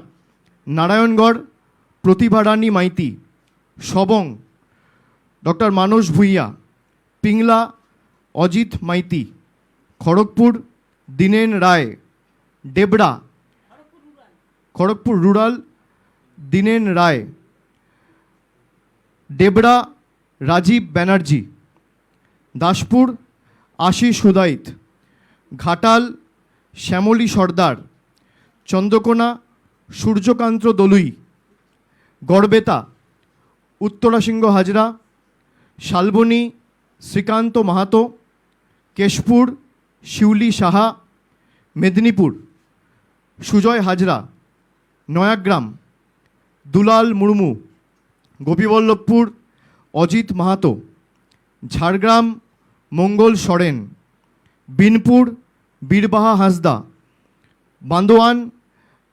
নারায়ণগড় প্রতিভা রানী মাইতি। সবং ডক্টর মানস ভূঁইয়া। পিংলা অজিত মাইতি। খড়গপুর দীনেন রায়। ডেবরা খড়গপুর রুরাল দীনেন রায়। ডেবরা রাজীব ব্যানার্জি। দাসপুর আশিস হুদাইত। ঘাটাল শ্যামলী সর্দার। চন্দ্রকোনা সূর্যকান্ত দলুই, গড়বেতা উত্তরাসিংহ হাজরা, শালবনী শ্রীকান্ত মাহাতো, কেশপুর শিউলি সাহা, মেদিনীপুর সুজয় হাজরা, নয়াগ্রাম দুলাল মুর্মু, গোপীবল্লভপুর অজিত মাহাতো, ঝাড়গ্রাম মঙ্গল সরেন, বিনপুর বীরবাহা হাঁসদা, বান্দোয়ান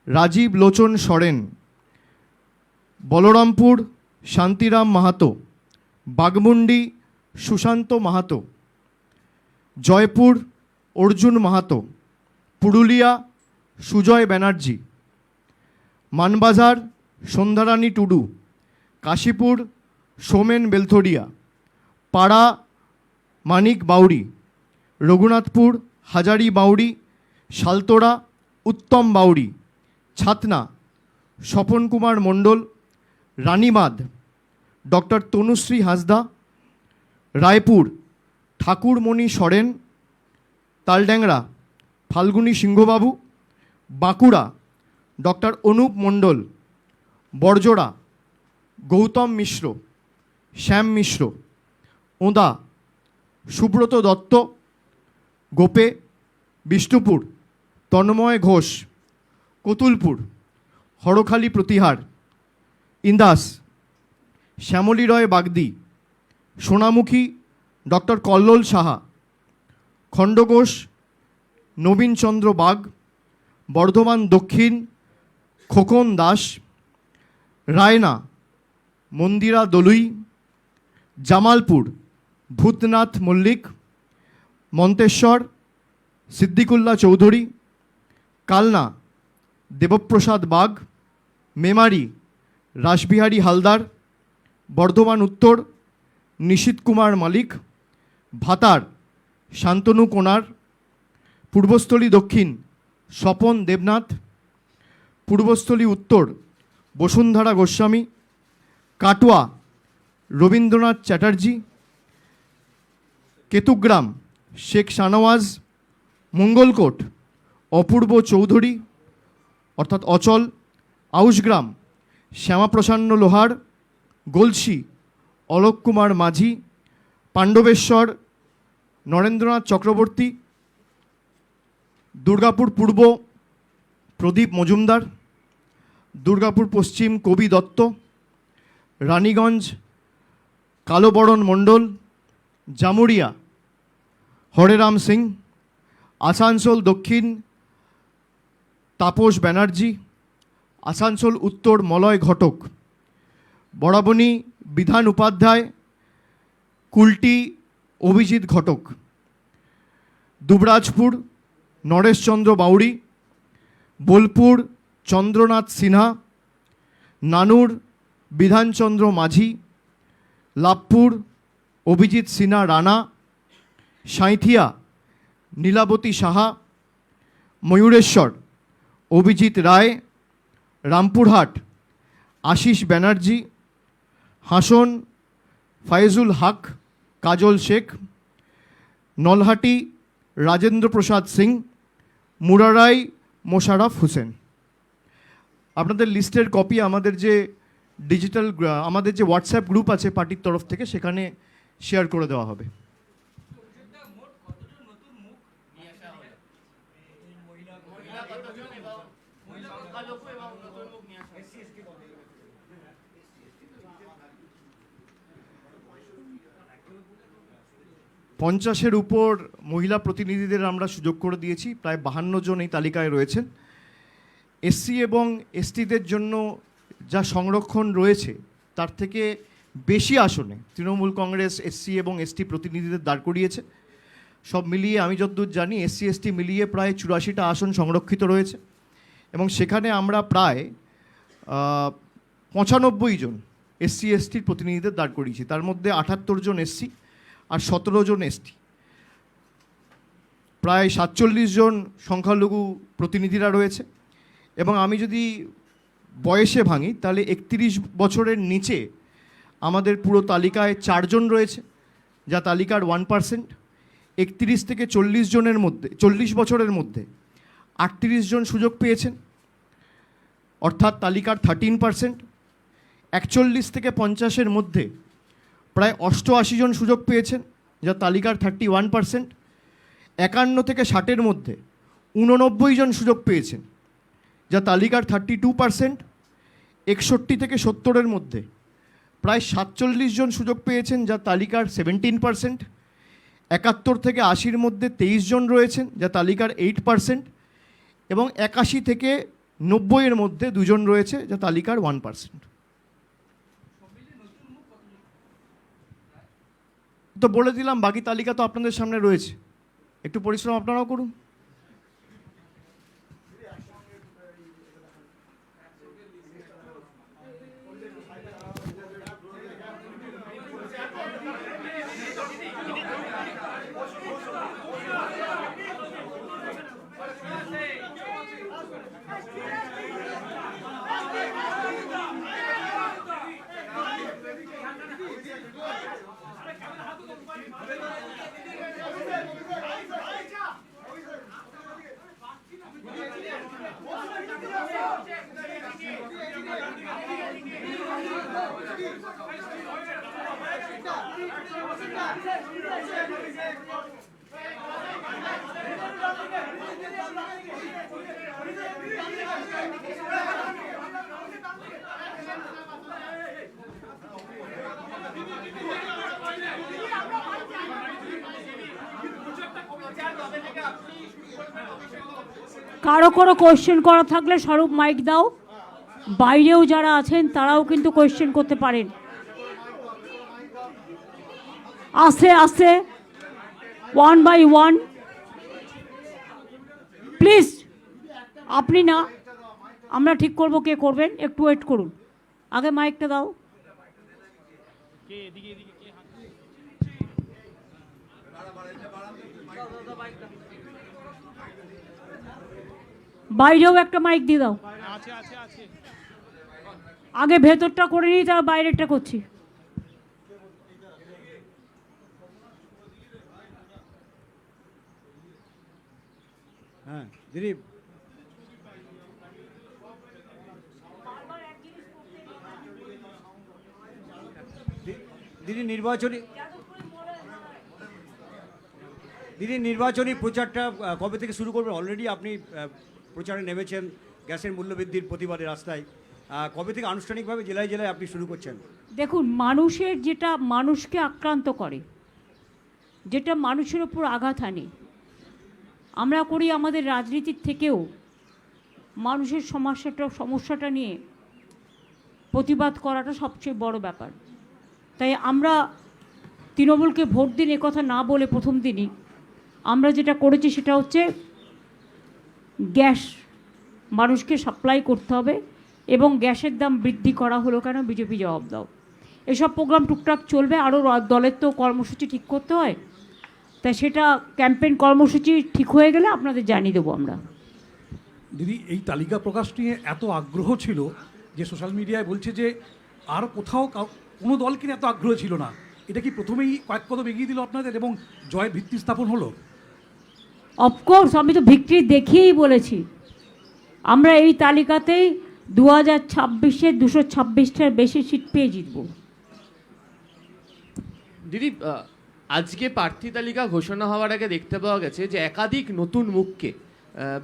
রাজীব লোচন সরেন, বলরামপুর শান্তিরাম মাহাতো, বাগমুন্ডি সুশান্ত মাহাতো, জয়পুর অর্জুন মাহাতো, পুরুলিয়া সুজয় ব্যানার্জি, মানবাজার সন্ধ্যারানী টুডু, কাশীপুর সোমেন বেলথরিয়া, পাড়া মানিক বাউরি, রঘুনাথপুর হাজারি বাউরি, শালতোড়া উত্তম বাউরি, ছাতনা স্বপন কুমার মণ্ডল, রানীবাঁধ ডক্টর তনুশ্রী হাঁসদা, রায়পুর ঠাকুরমণি সরেন, তালড্যাংরা ফাল্গুনী সিংহবাবু, বাঁকুড়া ডক্টর অনুপ মণ্ডল, বড়জোড়া গৌতম মিশ্র, শ্যাম মিশ্র, ওঁদা সুব্রত দত্ত, গোপে বিষ্ণুপুর তন্ময় ঘোষ, কতুলপুর হরখালি প্রতিহার, ইন্দাস শ্যামলী রয় বাগদি, সোনামুখী ডক্টর কল্লোল সাহা, খণ্ডঘোষ নবীনচন্দ্র বাগ, বর্ধমান দক্ষিণ খোকন দাস, রায়না মন্দিরা দলুই, জামালপুর ভূতনাথ মল্লিক, মন্তেশ্বর সিদ্দিকুল্লাহ চৌধুরী, কালনা দেবপ্রসাদ বাগ, মেমারি রাসবিহারী হালদার, বর্ধমান উত্তর নিশীত কুমার মালিক, ভাতার শান্তনু কোনার, পূর্বস্থলী দক্ষিণ স্বপন দেবনাথ, পূর্বস্থলী উত্তর বসুন্ধরা গোস্বামী, কাটোয়া রবীন্দ্রনাথ চ্যাটার্জি, কেতুগ্রাম শেখ শানওয়াজ, মঙ্গলকোট অপূর্ব চৌধুরী অর্থাৎ অচল, আউশগ্রাম শ্যামাপ্রসন্ন লোহার, গলসি অলোক কুমার মাঝি, পাণ্ডবেশ্বর নরেন্দ্রনাথ চক্রবর্তী, দুর্গাপুর পূর্ব প্রদীপ মজুমদার, দুর্গাপুর পশ্চিম কবি দত্ত, রানীগঞ্জ কালোবরণ মণ্ডল, জামুরিয়া হরেরাম সিং, আসানসোল দক্ষিণ তাপস ব্যানার্জি, আসানসোল উত্তর মলয় ঘটক, বরাবনী বিধান উপাধ্যায়, কুলটি অভিজিৎ ঘটক, দুবরাজপুর নরেশচন্দ্র বাউরি, বোলপুর চন্দ্রনাথ সিনহা, নানুর বিধানচন্দ্র মাঝি, লাভপুর অভিজিৎ সিনহা রানা, সাঁইথিয়া নীলাবতী সাহা, ময়ূরেশ্বর অভিজিৎ রায়, রামপুরহাট আশিস ব্যানার্জি, হাসন ফায়েজুল হক কাজল শেখ, নলহাটি রাজেন্দ্র প্রসাদ সিং, মুরারাই মোশাররফ হোসেন। আপনাদের লিস্টের কপি আমাদের যে ডিজিটাল আমাদের যে হোয়াটসঅ্যাপ গ্রুপ আছে পার্টির তরফ থেকে সেখানে শেয়ার করে দেওয়া হবে। পঞ্চাশের উপর মহিলা প্রতিনিধিদের আমরা সুযোগ করে দিয়েছি, প্রায় 52 জন এই তালিকায় রয়েছেন। এসসি এবং এসটিদের জন্য যা সংরক্ষণ রয়েছে তার থেকে বেশি আসনে তৃণমূল কংগ্রেস এসসি এবং এসটি প্রতিনিধিদের দাঁড় করিয়েছে। সব মিলিয়ে আমি যতদূর জানি এসসি এসটি মিলিয়ে প্রায় 84টা আসন সংরক্ষিত রয়েছে এবং সেখানে আমরা প্রায় 95 জন এসসি এসটির প্রতিনিধিদের দাঁড় করিয়েছি। তার মধ্যে 78 জন এসসি আর 17 জন এসটি, প্রায় 47 জন সংখ্যালঘু প্রতিনিধিরা রয়েছে। এবং আমি যদি বয়সে ভাঙি তাহলে 31 বছরের নিচে আমাদের পুরো তালিকায় 4 জন রয়েছে, যা তালিকার 1%। 31 থেকে 40 জনের মধ্যে 40 বছরের মধ্যে 38 জন সুযোগ পেয়েছেন, অর্থাৎ তালিকার 13%। 41 থেকে 50-এর মধ্যে প্রায় 88 জন সুযোগ পেয়েছেন, যা তালিকার 31%। 51 থেকে 60-এর মধ্যে 89 জন সুযোগ পেয়েছেন, যা তালিকার 32%। 61 থেকে 70-এর মধ্যে প্রায় 47 জন সুযোগ পেয়েছেন, যা তালিকার 17%। 71 থেকে 80-র মধ্যে 23 জন রয়েছেন, যা তালিকার 8%। এবং 81 থেকে 90-এর মধ্যে 2 জন রয়েছে, যা তালিকার 1%। তো বলে দিলাম, বাকি তালিকা তো আপনাদের সামনে রয়েছে, একটু পরিশ্রম আপনারাও করুন। কারো কোনো কোয়েশ্চেন করা থাকলে স্বরূপ মাইক দাও। বাইরেও যারা আছেন তারাও কিন্তু কোয়েশ্চেন করতে পারেন। আস্তে আস্তে, 1 by 1 প্লিজ। আপনি না, আমরা ঠিক করব কে করবেন, একটু ওয়েট করুন। আগে মাইকটা দাও। বাইরেও একটা মাইক দিয়ে দাও। আগে ভেতরটা করে নিই, তার বাইরেরটা করছি। হ্যাঁ দিদি, দিদি নির্বাচনী প্রচারটা কবে থেকে শুরু করবেন? অলরেডি আপনি প্রচারে নেমেছেন গ্যাসের মূল্যবৃদ্ধির প্রতিবাদে রাস্তায়। কবে থেকে আনুষ্ঠানিকভাবে জেলায় জেলায় আপনি শুরু করছেন? দেখুন, মানুষের যেটা মানুষকে আক্রান্ত করে, যেটা মানুষের ওপর আঘাত আনে, আমরা করি আমাদের রাজনীতির থেকেও মানুষের সমস্যাটা নিয়ে প্রতিবাদ করাটা সবচেয়ে বড় ব্যাপার। তাই আমরা তৃণমূলকে ভোট দিন কথা না বলে প্রথম দিনই আমরা যেটা করেছি সেটা হচ্ছে গ্যাস মানুষকে সাপ্লাই করতে হবে, এবং গ্যাসের দাম বৃদ্ধি করা হলো কেন, বিজেপি জবাব দাও। এসব প্রোগ্রাম টুকটাক চলবে। আরও দলের তো কর্মসূচি ঠিক করতে হয়, তাই সেটা ক্যাম্পেইন কর্মসূচি ঠিক হয়ে গেলে আপনাদের জানিয়ে দেবো আমরা। দিদি, এই তালিকা প্রকাশ নিয়ে এত আগ্রহ ছিল যে সোশ্যাল মিডিয়ায় বলছে যে আর কোথাও কোনো দলকে এত আগ্রহ ছিল না। এটা কি প্রথমেই কয়েক কদম এগিয়ে দিল আপনাদের এবং জয়ের ভিত্তি স্থাপন হলো? অফকোর্স, আমি তো ভিক্টরি দেখিয়েই বলেছি আমরা এই তালিকাতেই 2026-এ 226টার বেশি সিট পেয়ে জিতব। দিদি, আজকে প্রার্থী তালিকা ঘোষণা হওয়ার আগে দেখতে পাওয়া গেছে যে একাধিক নতুন মুখকে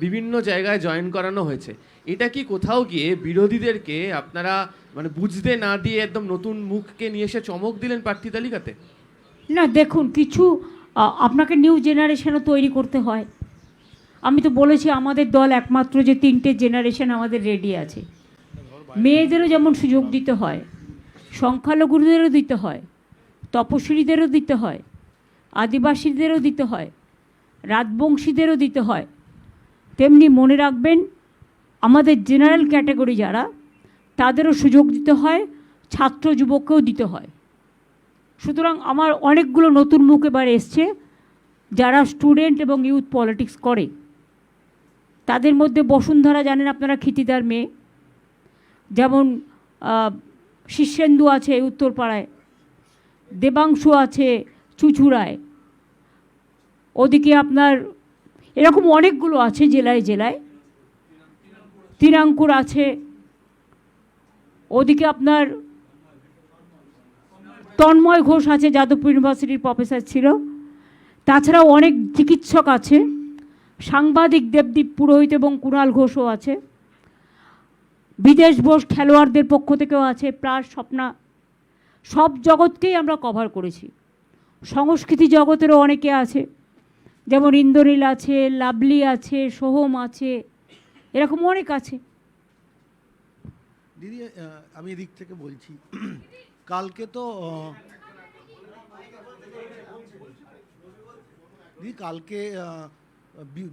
বিভিন্ন জায়গায় জয়েন করানো হয়েছে। এটা কি কোথাও গিয়ে বিরোধীদেরকে আপনারা মানে বুঝতে না দিয়ে একদম নতুন মুখকে নিয়ে এসে চমক দিলেন প্রার্থী তালিকাতে? না, দেখুন, কিছু আপনাকে নিউ জেনারেশনও তৈরি করতে হয়। আমি তো বলেছি আমাদের দল একমাত্র যে 3টে জেনারেশন আমাদের রেডি আছে। মেয়েদেরও যেমন সুযোগ দিতে হয়, সংখ্যালঘুদেরও দিতে হয়, তপশিলীদেরও দিতে হয়, আদিবাসীদেরও দিতে হয়, রাজবংশীদেরও দিতে হয়, তেমনি মনে রাখবেন আমাদের জেনারেল ক্যাটাগরি যারা, তাদেরও সুযোগ দিতে হয়, ছাত্র যুবককেও দিতে হয়। সুতরাং আমার অনেকগুলো নতুন মুখ এবার এসছে যারা স্টুডেন্ট এবং ইউথ পলিটিক্স করে। তাদের মধ্যে বসুন্ধরা জানেন আপনারা, ক্ষিতিদার মেয়ে, যেমন শীর্ষেন্দু আছে উত্তরপাড়ায়, দেবাংশু আছে চুচুড়ায়, ওদিকে আপনার এরকম অনেকগুলো আছে জেলায় জেলায়। তিরাঙ্কুর আছে ওদিকে আপনার তন্ময় ঘোষ আছে, যাদবপুর ইউনিভার্সিটির প্রফেসর ছিল। তাছাড়াও অনেক চিকিৎসক আছে, সাংবাদিক দেবদীপ পুরোহিত এবং কুণাল ঘোষও আছে, বিদেশ বোস খেলোয়াড়দের পক্ষ থেকেও আছে, প্রায় স্বপ্না। সব জগৎকেই আমরা কভার করেছি। সংস্কৃতি জগতেরও অনেকে আছে, যেমন ইন্দ্রনীল আছে, লাভলি আছে, সোহম আছে, এরকম অনেক আছে। দিদি আমি এদিক থেকে বলছি, কালকে তো দিদি কালকে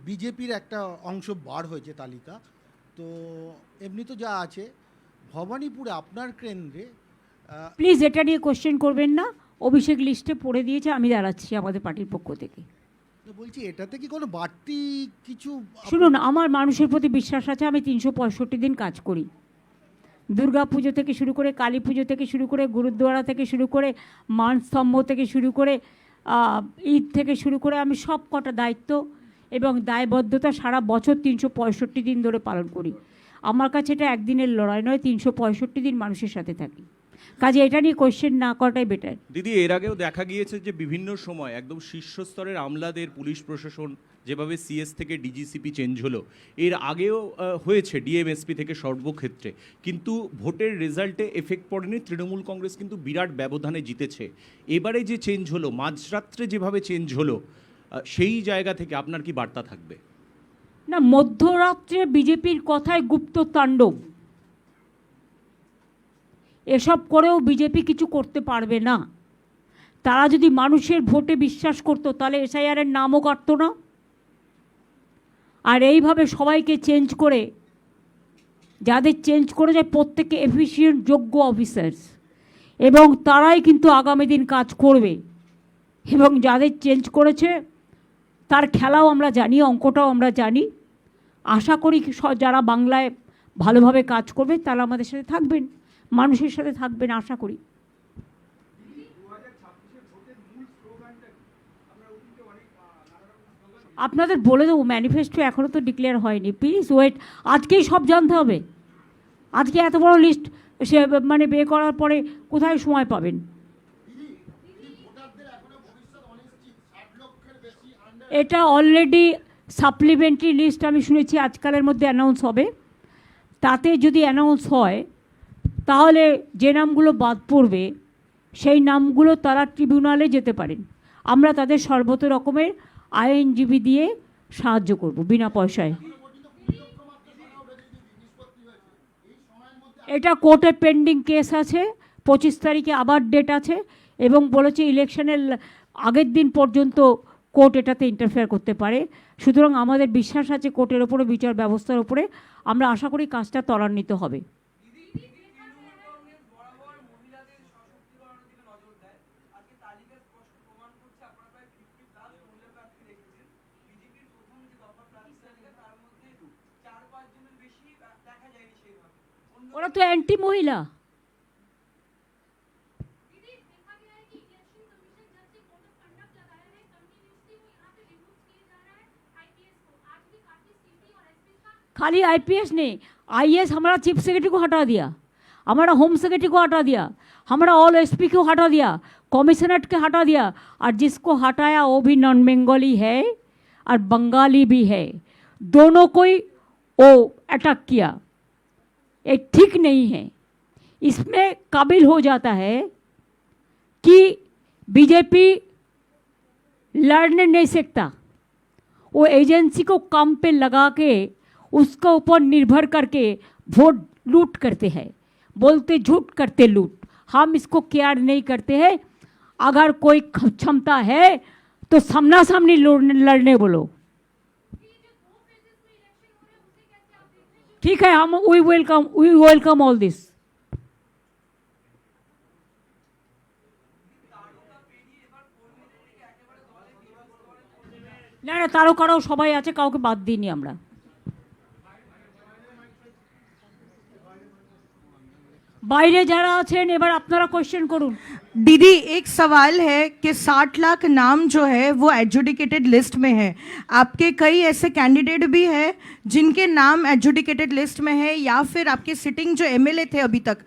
বিজেপির একটা অংশ বার হয়েছে তালিকা, তো এমনি তো যা আছে ভবানীপুরে আপনার কেন্দ্রে প্লিজ এটা নিয়ে কোশ্চেন করবেন না। অভিষেক লিস্টে পড়ে দিয়েছে, আমি দাঁড়াচ্ছি আমাদের পার্টির পক্ষ থেকে। তো বলছি এটাতে কি কোনো বাড়তি কিছু শুনুন, আমার মানুষের প্রতি বিশ্বাস আছে। আমি 365 দিন কাজ করি, দুর্গা পুজো থেকে শুরু করে, কালী পুজো থেকে শুরু করে, গুরুদ্বারা থেকে শুরু করে, মানস্তম্ভ থেকে শুরু করে, ঈদ থেকে শুরু করে, আমি সব কটা দায়িত্ব এবং দায়বদ্ধতা সারা বছর 365 দিন ধরে পালন করি। আমার কাছে এটা একদিনের লড়াই নয়, 365 দিন মানুষের সাথে থাকি। কাজে এটা নিয়ে কোয়েশ্চেন না করাটাই বেটার। দিদি, এর আগেও দেখা গিয়েছে যে বিভিন্ন সময় একদম শীর্ষস্তরের আমলাদের, পুলিশ প্রশাসন, যেভাবে সিএস থেকে ডিজিসিপি চেঞ্জ হলো, এর আগেও হয়েছে ডিএমএসপি থেকে সর্বক্ষেত্রে, কিন্তু ভোটের রেজাল্টে এফেক্ট পড়েনি। তৃণমূল কংগ্রেস কিন্তু বিরাট ব্যবধানে জিতেছে। এবারে যে চেঞ্জ হলো, মাঝরাত্রে যেভাবে চেঞ্জ হলো, সেই জায়গা থেকে আপনার কি বার্তা থাকবে? না, মধ্যরাত্রে বিজেপির কথায় গুপ্ত তাণ্ডব, এসব করেও বিজেপি কিছু করতে পারবে না। তারা যদি মানুষের ভোটে বিশ্বাস করতো তাহলে এসআইআরের নামও কাটতো না। আর এইভাবে সবাইকে চেঞ্জ করে, যাদের চেঞ্জ করে যায় প্রত্যেকে এফিশিয়েন্ট যোগ্য অফিসার্স, এবং তারাই কিন্তু আগামী দিন কাজ করবে। এবং যাদের চেঞ্জ করেছে তার খেলাও আমরা জানি, অঙ্কটাও আমরা জানি। আশা করি যারা বাংলায় ভালোভাবে কাজ করবে তারা আমাদের সাথে থাকবেন, মানুষের সাথে থাকবেন, আশা করি। আপনাদের বলে দেবো, ম্যানিফেস্টো এখনও তো ডিক্লেয়ার হয়নি, প্লিজ ওয়েট। আজকেই সব জানতে হবে। আজকে এত বড় লিস্ট সে মানে বের করার পরে কোথায় সময় পাবেন? এটা অলরেডি সাপ্লিমেন্টারি লিস্ট আমি শুনেছি আজকালের মধ্যে অ্যানাউন্স হবে। তাতে যদি অ্যানাউন্স হয় তাহলে যে নামগুলো বাদ পড়বে সেই নামগুলো তারা ট্রিবিউনালে যেতে পারেন। আমরা তাদের সর্বত রকমের আইনজীবী দিয়ে সাহায্য করব বিনা পয়সায়। এটা কোর্টে পেন্ডিং কেস আছে, 25 তারিখে আবার ডেট আছে, এবং বলেছে ইলেকশনের আগের দিন পর্যন্ত কোর্ট এটাতে ইন্টারফেয়ার করতে পারে। সুতরাং আমাদের বিশ্বাস আছে কোর্টের ওপরে, বিচার ব্যবস্থার ওপরে। আমরা আশা করি কাজটা ত্বরান্বিত হবে। ওরা তো অ্যান্টি মহিলা। खाली आईपीएस नहीं, आईएएस हमारा चीफ सेक्रेटरी को हटा दिया, हमारा होम सेक्रेटरी को हटा दिया, हमारा ऑल एसपी को हटा दिया, कमिश्नरेट के हटा दिया, और जिसको हटाया वो भी नॉन बंगाली है और बंगाली भी है। दोनों को ही वो अटैक किया। ये ठीक नहीं है। इसमें काबिल हो जाता है कि बीजेपी लड़ने नहीं सकता। वो एजेंसी को काम पे लगा के उसके ऊपर निर्भर करके वोट लूट करते हैं, बोलते झूठ करते लूट। हम इसको केयर नहीं करते हैं। अगर कोई क्षमता है तो सामना सामनी लड़ने बोलो। ठीक है, हम वी वेलकम ऑल दिस। না না, তারকারাও সবাই আছে, কাউকে বাদ দিইনি আমরা। বাইরে যারা আছেন এবার আপনারা কোয়েশ্চেন করুন। दीदी एक सवाल है कि 60 लाख नाम जो है वो एडजुडिकेटेड लिस्ट में है। आपके कई ऐसे कैंडिडेट भी हैं जिनके नाम एडजुडिकेटेड लिस्ट में है, या फिर आपके सिटिंग जो एमएलए थे अभी तक,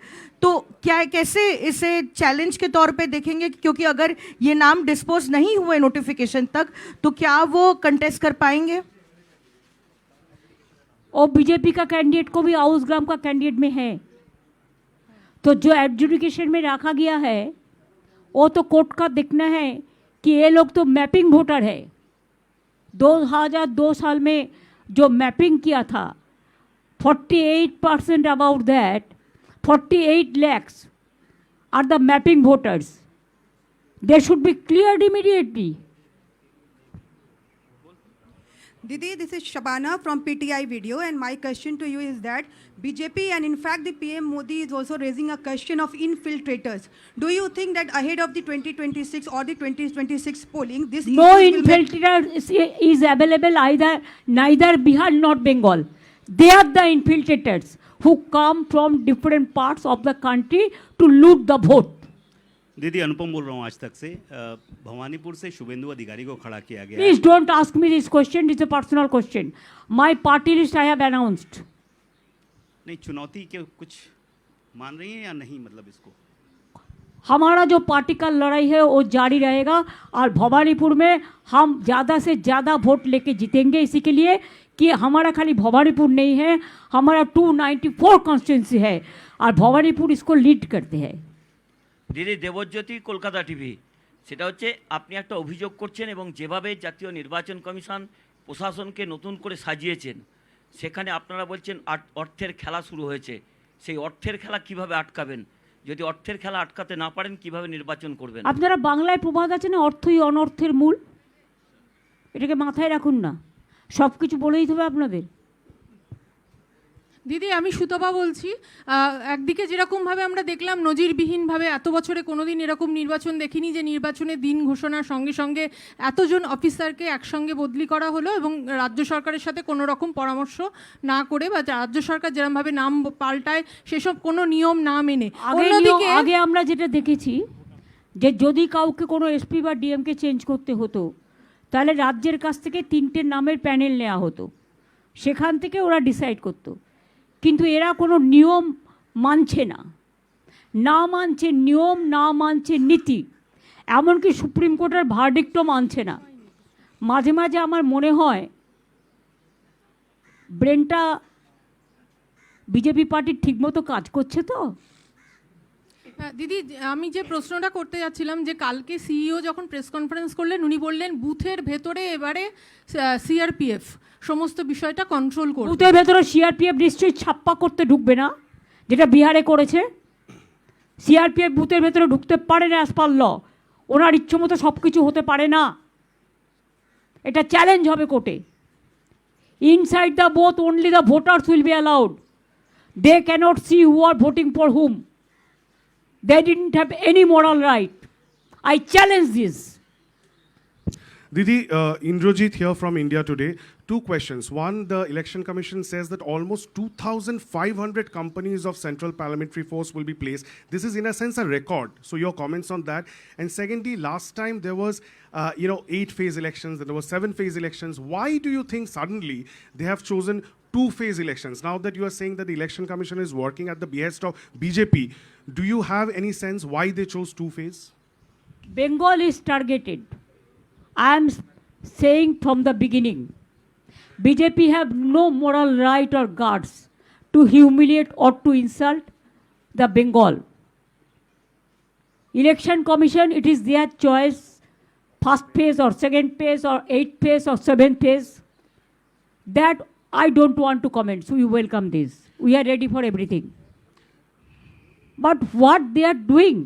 तो क्या कैसे इसे चैलेंज के तौर पे देखेंगे? क्योंकि अगर ये नाम डिस्पोज नहीं हुए नोटिफिकेशन तक तो क्या वो कंटेस्ट कर पाएंगे? और बीजेपी का कैंडिडेट को भी आउसग्राम का कैंडिडेट में है, तो जो एडजुडिकेशन में रखा गया है वो तो कोर्ट का देखना है कि ये लोग तो मैपिंग वोटर है। 2002 साल में जो मैपिंग किया था 48% about that 48 lakhs are the mapping voters. They should be cleared immediately. Didi, this is Shabana from PTI Video, and my question to you is that BJP and in fact the PM Modi is also raising a question of infiltrators. Do you think that ahead of the 2026 or the 2026 polling, this No issue will make- infiltrator is available neither Bihar nor Bengal. They are the infiltrators who come from different parts of the country to loot the vote. दीदी अनुपम बोल रहा हूँ आज तक से। भवानीपुर से शुभेंदु अधिकारी को खड़ा किया गया है। Please don't ask me this question. It's a personal question. My party list I have announced. नहीं, चुनौती के कुछ मान रही हैं या नहीं, मतलब इसको? हमारा जो पार्टी का लड़ाई है वो जारी रहेगा और भवानीपुर में हम ज़्यादा से ज़्यादा वोट लेके जीतेंगे, इसी के लिए कि हमारा खाली भवानीपुर नहीं है, हमारा 294 कॉन्स्टिट्यूंसी है और भवानीपुर इसको लीड करते हैं। দিদি দেবজ্যোতি কলকাতা টিভি, সেটা হচ্ছে আপনি একটা অভিযোগ করছেন এবং যেভাবে জাতীয় নির্বাচন কমিশন প্রশাসনকে নতুন করে সাজিয়েছেন সেখানে আপনারা বলছেন অর্থের খেলা শুরু হয়েছে। সেই অর্থের খেলা কিভাবে আটকাবেন? যদি অর্থের খেলা আটকাতে না পারেন কিভাবে নির্বাচন করবেন? আপনারা বাংলায় প্রবাদ আছে না, অর্থই অনর্থের মূল, এটাকে মাথায় রাখুন না, সব কিছু বলেই হবে আপনাদের। দিদি আমি সুতপা বলছি। একদিকে যেরকমভাবে আমরা দেখলাম নজিরবিহীনভাবে এত বছরে কোনোদিন এরকম নির্বাচন দেখিনি যে নির্বাচনের দিন ঘোষণার সঙ্গে সঙ্গে এতজন অফিসারকে একসঙ্গে বদলি করা হলো এবং রাজ্য সরকারের সাথে কোনো রকম পরামর্শ না করে বা রাজ্য সরকার যেরকমভাবে নাম পাল্টায় সেসব কোনো নিয়ম না মেনে। অন্যদিকে আগে আমরা যেটা দেখেছি যে যদি কাউকে কোনো এসপি বা ডিএমকে চেঞ্জ করতে হতো তাহলে রাজ্যের কাছ থেকে 3টে নামের প্যানেল নেওয়া হতো, সেখান থেকে ওরা ডিসাইড করতো। কিন্তু এরা কোনো নিয়ম মানছে না, না মানছে নিয়ম, না মানছে নীতি, এমনকি সুপ্রিম কোর্টের ভার্ডিক্টও মানছে না। মাঝে মাঝে আমার মনে হয় ব্রেনটা বিজেপি পার্টির ঠিকমতো কাজ করছে তো। দিদি আমি যে প্রশ্নটা করতে যাচ্ছিলাম যে কালকে সিইও যখন প্রেস কনফারেন্স করলেন উনি বললেন বুথের ভেতরে এবারে সিআরপিএফ সমস্ত বিষয়টা কন্ট্রোল করবে। বুথের ভেতরে সিআরপিএফ নিশ্চয়ই ছাপ্পা করতে ঢুকবে না, যেটা বিহারে করেছে। সিআরপিএফ বুথের ভেতরে ঢুকতে পারে না অ্যাজ পার ল, ওনার ইচ্ছে মতো সব কিছু হতে পারে না, এটা চ্যালেঞ্জ হবে কোর্টে। Inside the booth only the voters will be allowed. They cannot see who are voting for whom. They didn't have any moral right. I challenge this. Didi, Indrajit here from India Today. Two questions. One, the Election Commission says that almost 2,500 companies of Central Parliamentary Force will be placed. This is in a sense a record. So your comments on that. And secondly, last time there was, 8-phase elections, then there was 7-phase elections. Why do you think suddenly they have chosen 2-phase elections? Now that you are saying that the Election Commission is working at the behest of BJP, do you have any sense why they chose 2-phase? Bengal is targeted. I am saying from the beginning, BJP have no moral right or guts to humiliate or to insult the Bengal. Election Commission, it is their choice, first phase or second phase or 8th phase or 7th phase. That I don't want to comment, so we welcome this. We are ready for everything. But what they are doing,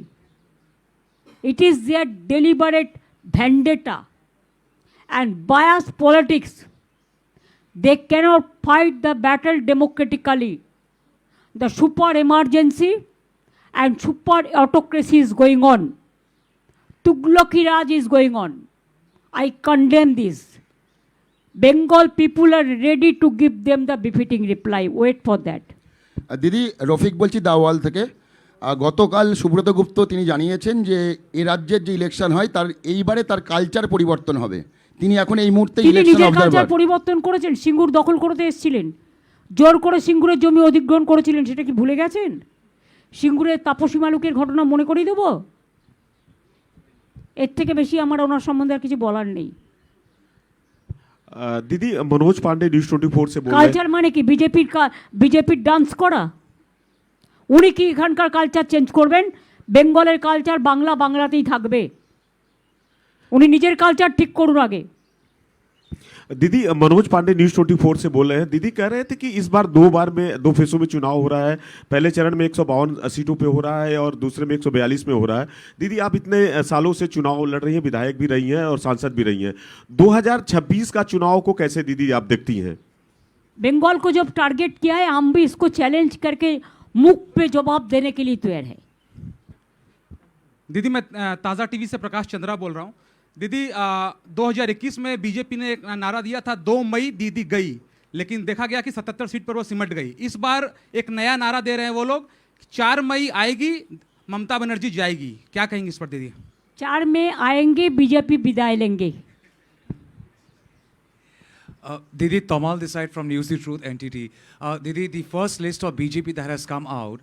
it is their deliberate vendetta and biased politics. They cannot fight the battle democratically. The super emergency and super autocracy is going on. Tughlaki Raj is going on. I condemn this. Bengal people are ready to give them the befitting reply. Wait for that. দিদি রফিক বলছি দাওয়াল থেকে। গতকাল সুব্রত গুপ্ত তিনি জানিয়েছেন যে এ রাজ্যের যে ইলেকশন হয় তার এইবারে তার কালচার পরিবর্তন হবে। তিনি এখন এই মুহূর্তে তিনি ইলেকশন নিজের অবজারভার। কালচার পরিবর্তন করেছেন, সিঙ্গুর দখল করতে এসেছিলেন, জোর করে সিঙ্গুরের জমি অধিগ্রহণ করেছিলেন, সেটা কি ভুলে গেছেন? সিঙ্গুরের তাপসী মালুকের ঘটনা মনে করিয়ে দেবো? এর থেকে বেশি আমার ওনার সম্বন্ধে আর কিছু বলার নেই। दीदी मनोज पांडे न्यूज 24 से बोल रहे हैं। কালচার মানে কি? বিজেপির ডান্স করা? উনি কি এখানকার কালচার চেঞ্জ করবেন? বেঙ্গলের কালচার বাংলাতেই থাকবে। উনি নিজের কালচার ঠিক করুন আগে। दीदी मनोज पांडे न्यूज 24 से बोल रहे हैं। दीदी कह रहे थे कि इस बार दो फेसों में चुनाव हो रहा है। पहले चरण में 152 सीटों पे हो रहा है और दूसरे में 142 में हो रहा है। दीदी आप इतने सालों से चुनाव लड़ रही हैं, विधायक भी रही हैं और सांसद भी रही हैं, 2026 का चुनाव को कैसे दीदी आप देखती हैं? बंगाल को जब टारगेट किया है, हम भी इसको चैलेंज करके मुख पे जवाब देने के लिए तैयार है। दीदी मैं ताज़ा टीवी से प्रकाश चंद्रा बोल रहा हूँ। दीदी 2021 में बीजेपी ने एक नारा दिया था 2 मई दीदी गई, लेकिन देखा गया कि 77 सीट पर वो सिमट गई। इस बार एक नया नारा दे रहे हैं वो लोग, 4 मई आएगी ममता बनर्जी जाएगी। क्या कहेंगे इस पर दीदी? 4 में आएंगे, बीजेपी विदाई लेंगे। Didi, Tamal this side from News the Truth NTT. Didi, the first list of BJP that has come out,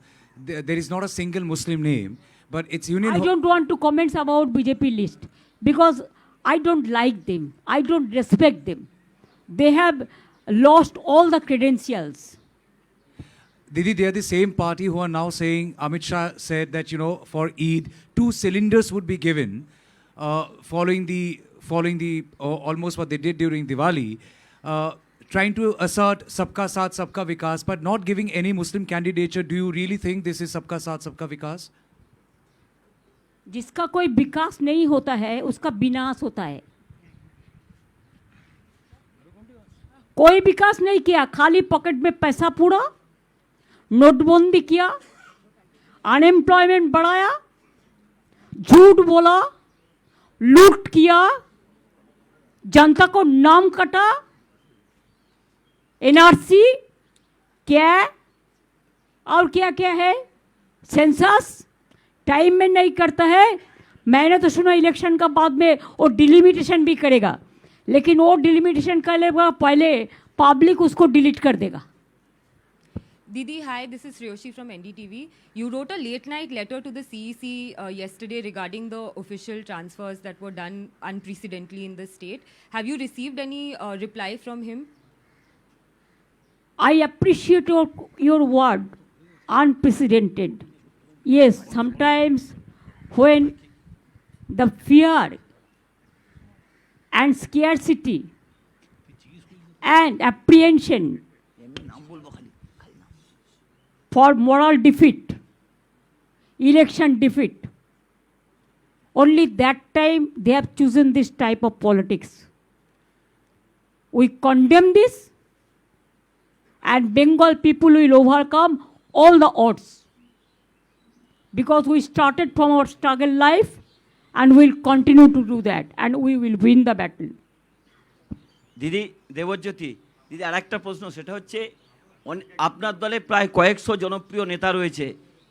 there is not a single Muslim name, but it's Union. I don't want to comment about BJP list because I don't like them. I don't respect them. They have lost all the credentials. Didi, they are the same party who are now saying, Amit Shah said that, you know, for Eid, 2 cylinders would be given following the almost what they did during Diwali. Trying to assert Sabka Saath, Sabka Vikas, but not giving any Muslim candidature. Do you really think this is Sabka Saath, Sabka Vikas? जिसका कोई विकास नहीं होता है उसका विनाश होता है। कोई विकास नहीं किया, खाली पॉकेट में पैसा पूरा, नोटबंदी किया, अनएम्प्लॉयमेंट बढ़ाया, झूठ बोला, लूट किया, जनता को नाम कटा, एनआरसी क्या और क्या क्या है, सेंसस टाइम में नहीं करता है। मैंने तो सुना इलेक्शन का बाद में वो डिलिमिटेशन भी करेगा, लेकिन वो डिलिमिटेशन करेगा पहले पब्लिक उसको डिलीट कर देगा। Didi, hi, this is Sriyoshi from NDTV. You wrote a late night letter to the CEC yesterday regarding the official transfers that were done unprecedentedly in the state. Have you received any reply from him? I appreciate your word, unprecedented. Yes, sometimes when the fear and scarcity and apprehension for moral defeat, election defeat, only that time they have chosen this type of politics. We condemn this, and Bengal people will overcome all the odds, because we started from our struggle life and will continue to do that, and we will win the battle. দিদি দেবজ্যোতি, দিদি আর একটা প্রশ্ন, সেটা হচ্ছে আপনার দলে প্রায় কয়েকশো জনপ্রিয় নেতা রয়েছে,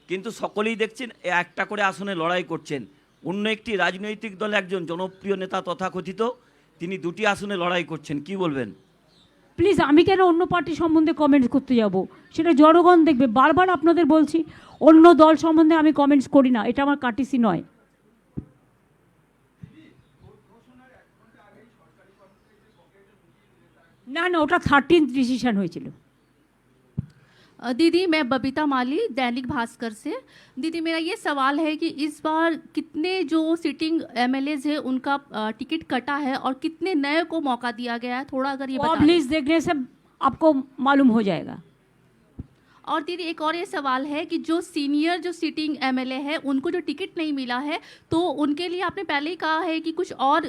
কিন্তু সকলেই দেখছেন একটা করে আসনে লড়াই করছেন। অন্য একটি রাজনৈতিক দলে একজন জনপ্রিয় নেতা তথাকথিত, তিনি 2টি আসনে লড়াই করছেন, কি বলবেন? প্লিজ, আমি কেন অন্য পার্টি সম্বন্ধে কমেন্টস করতে যাব? সেটা জনগণ দেখবে। বারবার আপনাদের বলছি, অন্য দল সম্বন্ধে আমি কমেন্টস করি না, এটা আমার কাটিসি নয়। না না, ওটা 13th ডিসিশন হয়েছিল। दीदी, मैं बबीता माली, दैनिक भास्कर से। दीदी, मेरा ये सवाल है कि इस बार कितने जो सिटिंग एमएलएज हैं उनका टिकट कटा है और कितने नए को मौका दिया गया है, थोड़ा अगर ये बता दें। लिस्ट देखने से आपको मालूम हो जाएगा। और दीदी, एक और ये सवाल है कि जो सीनियर जो सिटिंग एमएलए है उनको जो टिकट नहीं मिला है, तो उनके लिए आपने पहले ही कहा है कि कुछ और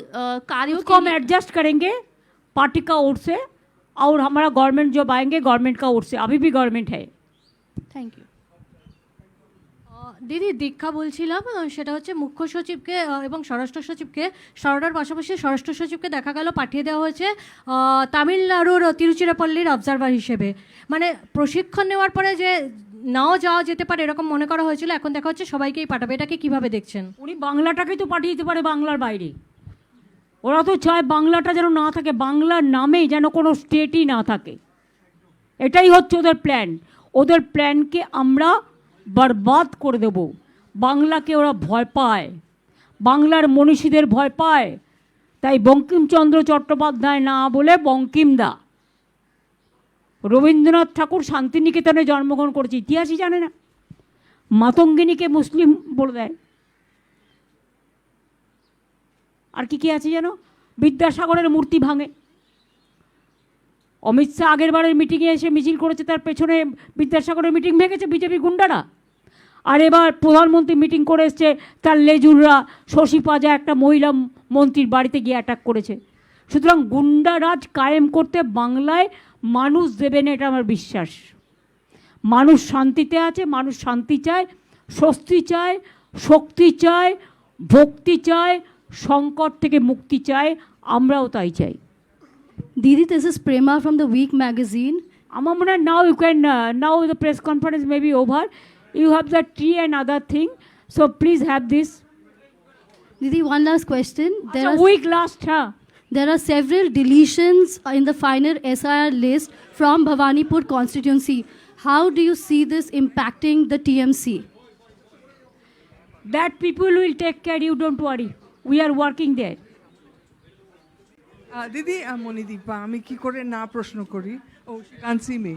कार्यों को हम एडजस्ट करेंगे पार्टी का ओर से, और हमारा गवर्नमेंट जब आएंगे गवर्नमेंट का ओर से, अभी भी गवर्नमेंट है। Thank you. দিদি, দীক্ষা বলছিলাম, সেটা হচ্ছে মুখ্য সচিবকে এবং স্বরাষ্ট্র সচিবকে সরকার পাশাপাশি স্বরাষ্ট্র সচিবকে দেখা গেল পাঠিয়ে দেওয়া হয়েছে তামিলনাড়ুর তিরুচিরাপল্লির অবজারভার হিসেবে। মানে প্রশিক্ষণ নেওয়ার পরে যে নাও যাওয়া যেতে পারে এরকম মনে করা হয়েছিল, এখন দেখা হচ্ছে সবাইকেই পাঠাবে, এটাকে কিভাবে দেখছেন? উনি বাংলাটাকেই তো পাঠিয়ে দিতে পারে বাংলার বাইরে। ওরা তো চায় বাংলাটা যেন না থাকে, বাংলার নামে যেন কোনো স্টেটই না থাকে। এটাই হচ্ছে ওদের প্ল্যান। ওদের প্ল্যানকে আমরা বরবাদ করে দেব। বাংলাকে ওরা ভয় পায়, বাংলার মনীষীদের ভয় পায়, তাই বঙ্কিমচন্দ্র চট্টোপাধ্যায় না বলে বঙ্কিমদা। রবীন্দ্রনাথ ঠাকুর শান্তিনিকেতনে জন্মগ্রহণ করেছে, ইতিহাসই জানে না। মাতঙ্গিনীকে মুসলিম বলে দেয়। আর কি কি আছে যেন, বিদ্যাসাগরের মূর্তি ভাঙে। অমিত শাহ আগের বারের মিটিংয়ে এসে মিছিল করেছে, তার পেছনে বিদ্যাসাগরের মিটিং ভেঙেছে বিজেপি গুন্ডারা। আর এবার প্রধানমন্ত্রী মিটিং করে এসছে, তার লেজুররা শশী পাজা একটা মহিলা মন্ত্রীর বাড়িতে গিয়ে অ্যাটাক করেছে। সুতরাং গুন্ডারাজ কায়েম করতে বাংলায় মানুষ দেবে না, এটা আমার বিশ্বাস। মানুষ শান্তিতে আছে, মানুষ শান্তি চায়, স্বস্তি চায়, শক্তি চায়, ভক্তি চায়, সংকট থেকে মুক্তি চায়, আমরাও তাই চাই। Didi, this is Prema from the Week magazine. আমার মনে হয় now you can now the press conference may be over. You have the tea and other thing, so please have this. Didi, one last question. Week last, huh? There are several deletions in the final SIR list from Bhawanipur constituency. How do you see this impacting the TMC? That people will take care, you don't worry. We are working there. দিদি মণিদীপা, আমি কি করে না প্রশ্ন করি? ও কানসি মে